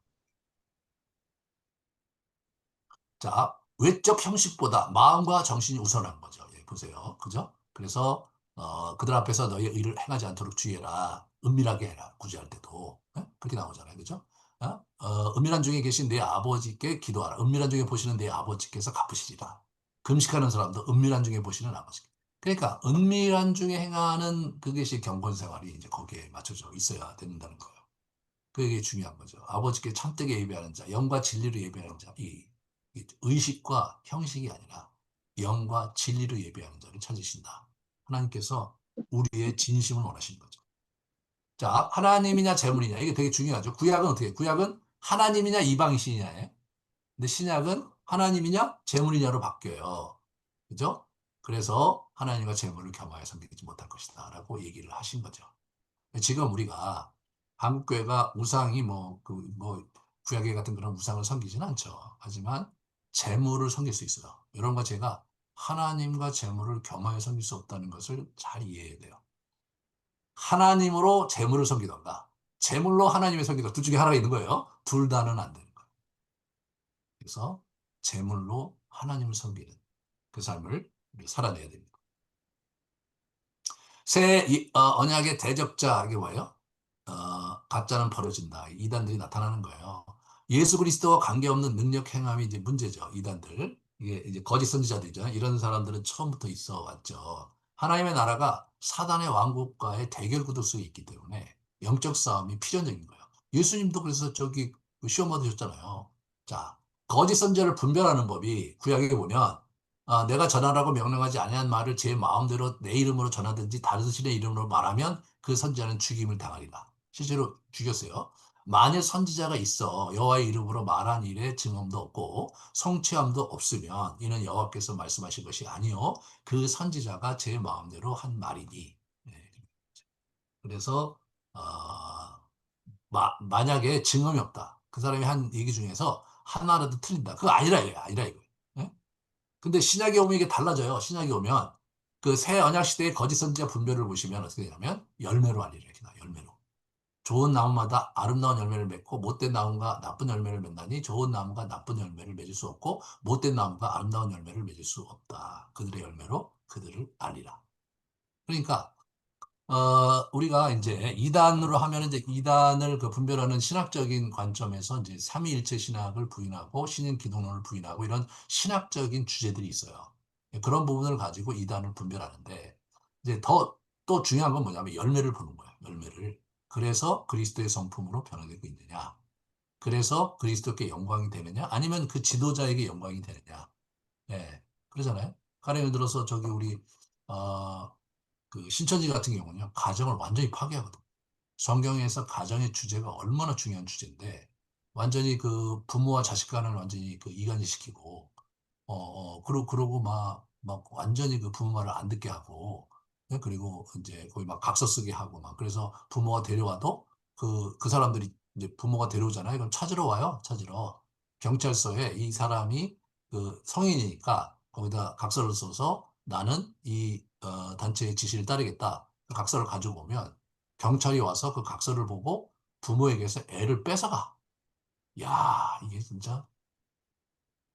자, 외적 형식보다 마음과 정신이 우선한 거죠. 예, 보세요. 그죠? 그래서 그들 앞에서 너의 의를 행하지 않도록 주의해라. 은밀하게 해라. 구제할 때도. 예? 그렇게 나오잖아요. 그죠? 은밀한 중에 계신 내 아버지께 기도하라. 은밀한 중에 보시는 내 아버지께서 갚으시리라. 금식하는 사람도 은밀한 중에 보시는 아버지. 그러니까 은밀한 중에 행하는 그것이 경건 생활이 이제 거기에 맞춰져 있어야 된다는 거예요. 그게 중요한 거죠. 아버지께 참되게 예배하는 자, 영과 진리로 예배하는 자, 이 의식과 형식이 아니라 영과 진리로 예배하는 자를 찾으신다. 하나님께서 우리의 진심을 원하시는 거죠. 자, 하나님이냐 재물이냐 이게 되게 중요하죠. 구약은 어떻게 해요? 구약은 하나님이냐 이방신이냐예요. 근데 신약은 하나님이냐 재물이냐로 바뀌어요. 그죠? 그래서 하나님과 재물을 겸하여 섬기지 못할 것이다 라고 얘기를 하신 거죠. 지금 우리가 한국교회가 우상이 구약의 같은 그런 우상을 섬기지는 않죠. 하지만 재물을 섬길 수 있어요. 여러분과 제가 하나님과 재물을 겸하여 섬길 수 없다는 것을 잘 이해해야 돼요. 하나님으로 재물을 섬기던가 재물로 하나님을 섬기던가 둘 중에 하나가 있는 거예요. 둘 다는 안 되는 거예요. 그래서 재물로 하나님을 섬기는 그 삶을 우리 살아내야 됩니다. 새 언약의 대적자 이게 뭐예요? 가짜는 벌어진다. 이단들이 나타나는 거예요. 예수 그리스도와 관계없는 능력 행함이 이제 문제죠. 이단들. 이게 이제 거짓 선지자들이죠. 이런 사람들은 처음부터 있어 왔죠. 하나님의 나라가 사단의 왕국과의 대결 구도 속에 있기 때문에 영적 싸움이 필연적인 거예요. 예수님도 그래서 저기 그 시험 받으셨잖아요. 자, 거짓 선지자를 분별하는 법이 구약에 보면 내가 전하라고 명령하지 아니한 말을 제 마음대로 내 이름으로 전하든지 다른 신의 이름으로 말하면 그 선지자는 죽임을 당하리라. 실제로 죽였어요. 만일 선지자가 있어 여호와의 이름으로 말한 일에 증언도 없고 성취함도 없으면 이는 여호와께서 말씀하신 것이 아니요 그 선지자가 제 마음대로 한 말이니. 네. 그래서 어, 만약에 증언이 없다. 그 사람이 한 얘기 중에서 하나라도 틀린다. 그거 아니라 이거예요. 아니라 이거예요. 예? 근데 신약에 오면 이게 달라져요. 신약에 오면 그 새 언약 시대의 거짓 선지자 분별을 보시면 어떻게 되냐면 열매로 알리라 이렇게 나와요. 열매로. 좋은 나무마다 아름다운 열매를 맺고 못된 나무가 나쁜 열매를 맺나니 좋은 나무가 나쁜 열매를 맺을 수 없고 못된 나무가 아름다운 열매를 맺을 수 없다. 그들의 열매로 그들을 알리라. 그러니까 우리가 이제 이단으로 하면 이제 이단을 그 분별하는 신학적인 관점에서 이제 삼위일체 신학을 부인하고 신인 기독론을 부인하고 이런 신학적인 주제들이 있어요. 그런 부분을 가지고 이단을 분별하는데 이제 더 또 중요한 건 뭐냐면 열매를 보는 거예요. 열매를. 그래서 그리스도의 성품으로 변화되고 있느냐. 그래서 그리스도께 영광이 되느냐. 아니면 그 지도자에게 영광이 되느냐. 예. 그러잖아요. 가령 예를 들어서 저기 우리 어, 그 신천지 같은 경우는요, 가정을 완전히 파괴하거든요. 성경에서 가정의 주제가 얼마나 중요한 주제인데, 완전히 그 부모와 자식 간을 완전히 그 이간질시키고, 그러고 막 완전히 그 부모 말을 안 듣게 하고, 예, 그리고 이제 거의 막 각서 쓰게 하고 막, 그래서 부모가 데려와도 그 사람들이 이제 부모가 데려오잖아요. 그럼 찾으러 와요. 찾으러. 경찰서에 이 사람이 그 성인이니까 거기다 각서를 써서 나는 이 단체의 지시를 따르겠다. 그 각서를 가지고 오면 경찰이 와서 그 각서를 보고 부모에게서 애를 뺏어가. 야, 이게 진짜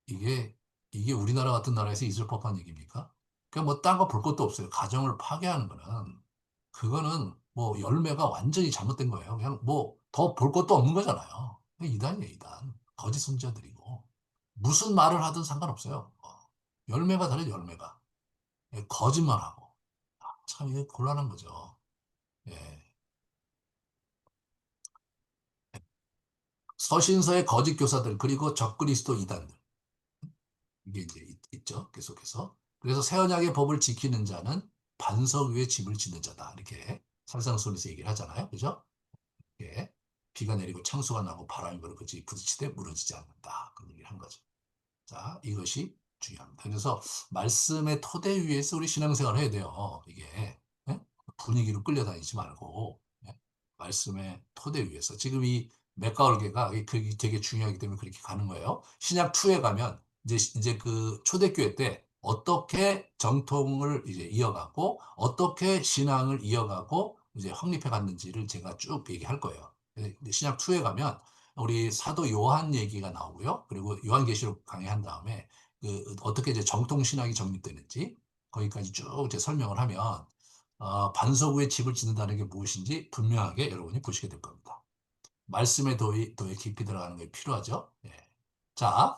이게 이게 우리나라 같은 나라에서 있을 법한 얘기입니까? 그러니까 뭐 딴 거 볼 것도 없어요. 가정을 파괴하는 거는 그거는 뭐 열매가 완전히 잘못된 거예요. 그냥 뭐 더 볼 것도 없는 거잖아요. 이단이에요, 이단. 거짓 선지자들이고 무슨 말을 하든 상관없어요. 열매가 다른 열매가 거짓말하고 참 이게 곤란한 거죠. 예. 서신서의 거짓 교사들 그리고 적그리스도 이단들 이게 이제 있죠. 계속해서. 그래서 새 언약의 법을 지키는 자는 반석 위에 집을 짓는 자다. 이렇게 산상수훈에서 얘기를 하잖아요. 그죠? 예. 비가 내리고 창수가 나고 바람이 불어 그 집이 부딪히되 무너지지 않는다. 그런 얘기를 한 거죠. 자, 이것이 중요합니다. 그래서 말씀의 토대 위에서 우리 신앙생활을 해야 돼요. 이게 예? 분위기로 끌려다니지 말고 예? 말씀의 토대 위에서 지금 이 맥가울계가 그게 되게 중요하기 때문에 그렇게 가는 거예요. 신약 2에 가면 이제 그 초대교회 때 어떻게 정통을 이제 이어가고 어떻게 신앙을 이어가고 이제 확립해 갔는지를 제가 쭉 얘기할 거예요. 신약 2에 가면 우리 사도 요한 얘기가 나오고요. 그리고 요한계시록 강의한 다음에 그 어떻게 이제 정통 신학이 정립되는지 거기까지 쭉 이제 설명을 하면 반석 위에 집을 짓는다는 게 무엇인지 분명하게 여러분이 보시게 될 겁니다. 말씀의 도에 깊이 들어가는 게 필요하죠. 예. 자,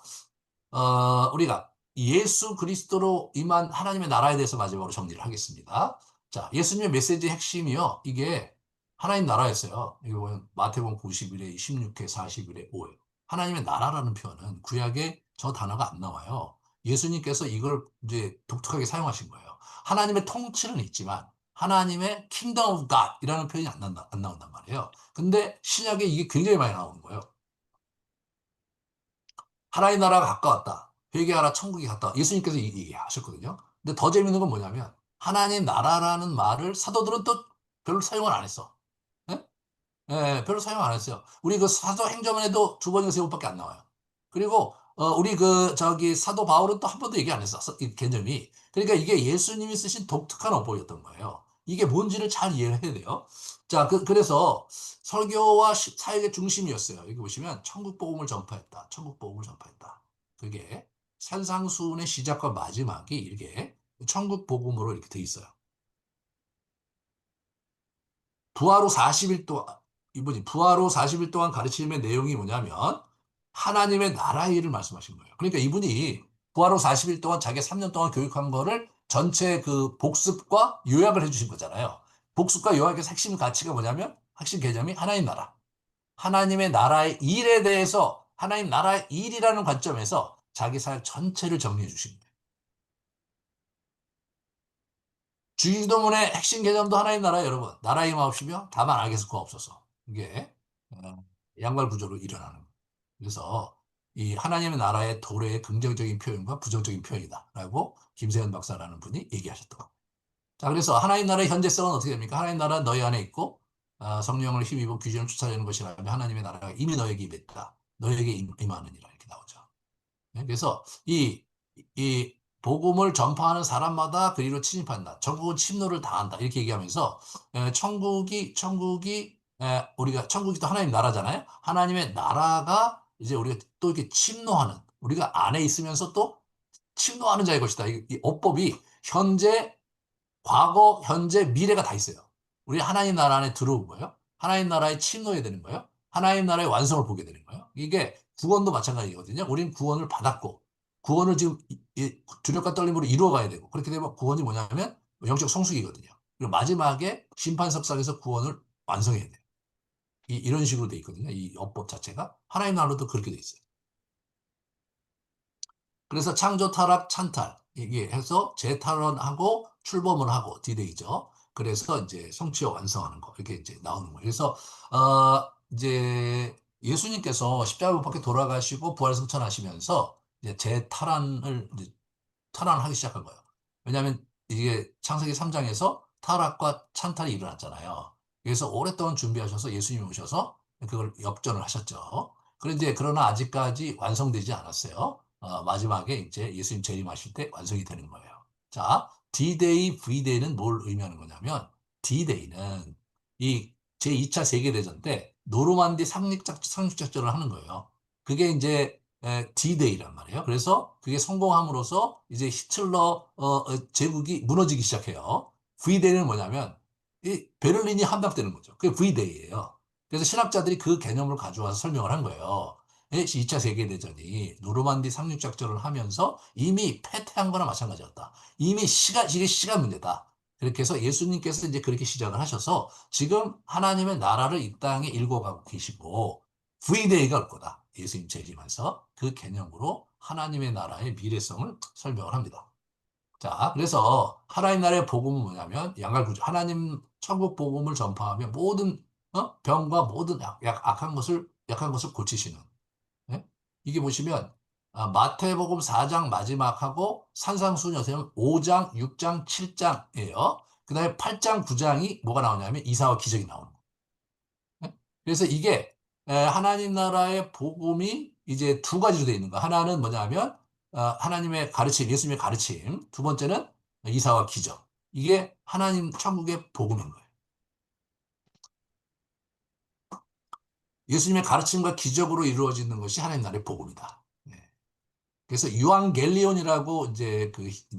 우리가 예수 그리스도로 임한 하나님의 나라에 대해서 마지막으로 정리를 하겠습니다. 자, 예수님의 메시지의 핵심이요. 이게 하나님 나라였어요. 이거 보면 마태복음 91에 26회 41에 5회. 하나님의 나라라는 표현은 구약에 저 단어가 안 나와요. 예수님께서 이걸 이제 독특하게 사용하신 거예요. 하나님의 통치는 있지만 하나님의 Kingdom of God이라는 표현이 안 나온단 말이에요. 근데 신약에 이게 굉장히 많이 나오는 거예요. 하나님 나라가 가까웠다. 회개하라 천국이 갔다. 예수님께서 얘기하셨거든요. 근데 더 재밌는 건 뭐냐면 하나님 나라라는 말을 사도들은 또 별로 사용을 안 했어. 예? 예, 별로 사용 안 했어요. 우리 그 사도행전에도 두 번인가 세 번밖에 안 나와요. 그리고 우리 그 저기 사도 바울은 또 한 번도 얘기 안 했어. 이 개념이. 그러니까 이게 예수님이 쓰신 독특한 어법이었던 거예요. 이게 뭔지를 잘 이해를 해야 돼요. 자, 그래서 설교와 사역의 중심이었어요. 여기 보시면 천국 복음을 전파했다. 천국 복음을 전파했다. 그게 산상수훈의 시작과 마지막이 이게 천국 복음으로 이렇게 돼 있어요. 부활 후 40일 동안, 이분이 부활 후 40일 동안 가르침의 내용이 뭐냐면 하나님의 나라의 일을 말씀하신 거예요. 그러니까 이분이 부활 후 40일 동안 자기가 3년 동안 교육한 거를 전체 그 복습과 요약을 해주신 거잖아요. 복습과 요약의 핵심 가치가 뭐냐면 핵심 개념이 하나님 나라. 하나님의 나라의 일에 대해서 하나님 나라의 일이라는 관점에서 자기 사역 전체를 정리해 주신 거예요. 주기도문의 핵심 개념도 하나님 나라예요, 여러분. 나라의 임하옵시며 다만 악에서 구하옵소서. 이게 양발 구조로 일어나는 거예요. 그래서 이 하나님의 나라의 도래의 긍정적인 표현과 부정적인 표현이다라고 김세현 박사라는 분이 얘기하셨던 거예요. 자, 그래서 하나님 나라의 현재성은 어떻게 됩니까? 하나님 나라는 너희 안에 있고 성령을 힘입어 귀신을 쫓아내는 것이라면 하나님의 나라가 이미 너에게 임했다. 너에게 임하느니라 이렇게 나오죠. 네, 그래서 이 복음을 전파하는 사람마다 그리로 침입한다. 전국은 침노를 당한다. 이렇게 얘기하면서 우리가 천국이 또 하나님 나라잖아요. 하나님의 나라가 이제 우리가 또 이렇게 침노하는 우리가 안에 있으면서 또 침노하는 자의 것이다. 이 어법이 현재 과거, 현재, 미래가 다 있어요. 우리 하나님 나라 안에 들어온 거예요. 하나님 나라에 침노해야 되는 거예요. 하나님 나라의 완성을 보게 되는 거예요. 이게 구원도 마찬가지거든요. 우리는 구원을 받았고 구원을 지금 두렵과 떨림으로 이루어가야 되고 그렇게 되면 구원이 뭐냐면 영적 성숙이거든요. 그리고 마지막에 심판석상에서 구원을 완성해야 돼요. 이런 식으로 돼 있거든요. 이 어법 자체가 하나님 나라도 그렇게 돼 있어요. 그래서 창조, 타락, 찬탈 이게 해서 재탈원하고 출범을 하고 디데이죠. 그래서 이제 성취와 완성하는 거 이렇게 이제 나오는 거예요. 그래서 이제 예수님께서 십자가 못 박혀 돌아가시고 부활승천하시면서 이제 재탈환을 이제 탈환하기 시작한 거예요. 왜냐하면 이게 창세기 3장에서 타락과 찬탈이 일어났잖아요. 그래서 오랫동안 준비하셔서 예수님이 오셔서 그걸 역전을 하셨죠. 그런데 그러나 아직까지 완성되지 않았어요. 마지막에 이제 예수님 재림하실 때 완성이 되는 거예요. 자, D-Day, V-Day는 뭘 의미하는 거냐면 D-Day는 이 제2차 세계대전 때 노르만디 상륙작전을 하는 거예요. 그게 이제 D-Day란 말이에요. 그래서 그게 성공함으로써 이제 히틀러 제국이 무너지기 시작해요. V-Day는 뭐냐면 이 베를린이 함락되는 거죠. 그게 V-Day예요. 그래서 신학자들이 그 개념을 가져와서 설명을 한 거예요. 2차 세계대전이 노르만디 상륙작전을 하면서 이미 패퇴한 거나 마찬가지였다. 이미 이게 시간 문제다. 그렇게 해서 예수님께서 이제 그렇게 시작을 하셔서 지금 하나님의 나라를 이 땅에 일궈가고 계시고 V-Day가 올 거다. 예수님 재림하면서 그 개념으로 하나님의 나라의 미래성을 설명을 합니다. 자, 그래서 하나님 나라의 복음은 뭐냐면 양갈구조. 하나님 천국 복음을 전파하며 모든 병과 모든 약한 것을 고치시는. 예? 이게 보시면 마태복음 4장 마지막하고 산상수훈 5장, 6장, 7장이에요. 그다음에 8장, 9장이 뭐가 나오냐면 이사와 기적이 나오는 거예요. 예? 그래서 이게 하나님 나라의 복음이 이제 두 가지로 되어 있는 거. 하나는 뭐냐면 하나님의 가르침, 예수님의 가르침. 두 번째는 이사와 기적. 이게 하나님 천국의 복음인 거예요. 예수님의 가르침과 기적으로 이루어지는 것이 하나님 나라의 복음이다. 네. 그래서 유앙겔리온이라고 이제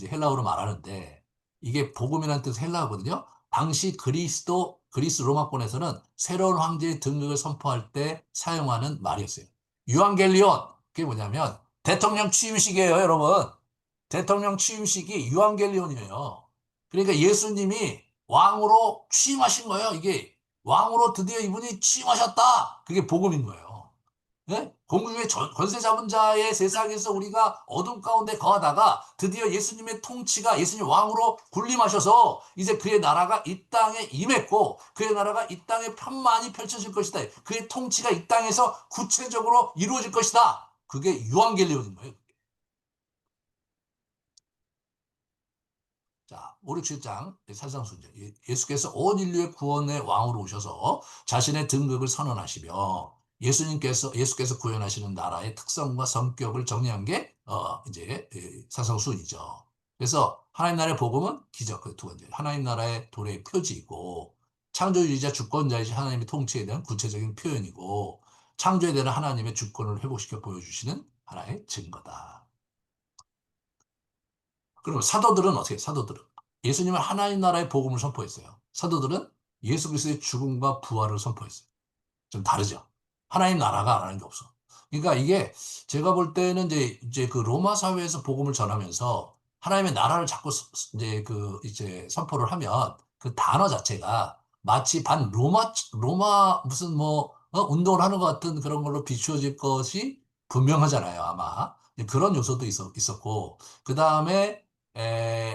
헬라어로 말하는데 이게 복음이라는 뜻 헬라어거든요. 당시 그리스 로마권에서는 새로운 황제의 등극을 선포할 때 사용하는 말이었어요. 유앙겔리온 그게 뭐냐면 대통령 취임식이에요, 여러분. 대통령 취임식이 유앙겔리온이에요. 그러니까 예수님이 왕으로 취임하신 거예요. 이게 왕으로 드디어 이분이 취임하셨다. 그게 복음인 거예요. 예? 공중의 권세 잡은 자의 세상에서 우리가 어둠 가운데 거하다가 드디어 예수님의 통치가 예수님 왕으로 군림하셔서 이제 그의 나라가 이 땅에 임했고 그의 나라가 이 땅에 편만히 펼쳐질 것이다. 그의 통치가 이 땅에서 구체적으로 이루어질 것이다. 그게 유앙겔리온인 거예요. 자, 5, 6, 7장 살상순절. 예수께서 온 인류의 구원의 왕으로 오셔서 자신의 등극을 선언하시며 예수께서 구현하시는 나라의 특성과 성격을 정리한 게 이제 사성순이죠. 그래서 하나님 나라의 복음은 기적 그 두 번째. 하나님 나라의 도래의 표지이고 창조주의자 주권자이신 하나님의 통치에 대한 구체적인 표현이고 창조에 대한 하나님의 주권을 회복시켜 보여주시는 하나의 증거다. 그럼 사도들은 어떻게 해요? 사도들은 예수님은 하나님 나라의 복음을 선포했어요. 사도들은 예수 그리스도의 죽음과 부활을 선포했어요. 좀 다르죠. 하나님 나라가 안 하는 게 없어. 그러니까 이게 제가 볼 때는 이제 그 로마 사회에서 복음을 전하면서 하나님의 나라를 자꾸 이제 선포를 하면 그 단어 자체가 마치 반 로마 무슨 뭐 운동을 하는 것 같은 그런 걸로 비추어질 것이 분명하잖아요. 아마 그런 요소도 있었고 그 다음에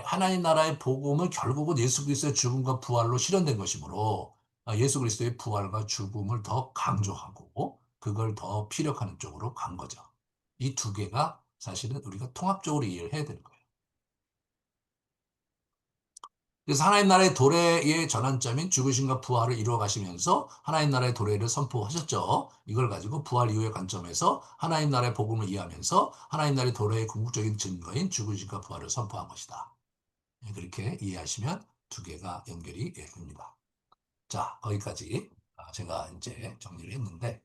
하나님 나라의 복음은 결국은 예수 그리스도의 죽음과 부활로 실현된 것이므로 예수 그리스도의 부활과 죽음을 더 강조하고 그걸 더 피력하는 쪽으로 간 거죠. 이 두 개가 사실은 우리가 통합적으로 이해를 해야 되는 거예요. 그래서 하나님 나라의 도래의 전환점인 죽으심과 부활을 이루어 가시면서 하나님 나라의 도래를 선포하셨죠. 이걸 가지고 부활 이후의 관점에서 하나님 나라의 복음을 이해하면서 하나님 나라의 도래의 궁극적인 증거인 죽으심과 부활을 선포한 것이다. 그렇게 이해하시면 두 개가 연결이 됩니다. 자, 거기까지 제가 이제 정리를 했는데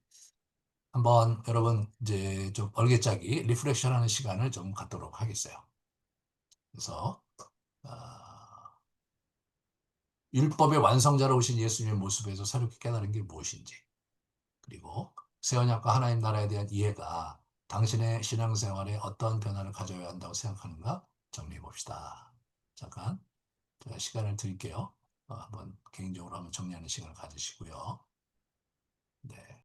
한번 여러분 이제 좀 얼개짜기 리프렉션 하는 시간을 좀 갖도록 하겠어요. 그래서 어, 율법의 완성자로 오신 예수님의 모습에서 새롭게 깨달은 게 무엇인지, 그리고 새 언약과 하나님 나라에 대한 이해가 당신의 신앙생활에 어떤 변화를 가져야 한다고 생각하는가 정리해 봅시다. 잠깐 제가 시간을 드릴게요. 한번 개인적으로 한번 정리하는 시간을 가지시고요. 네.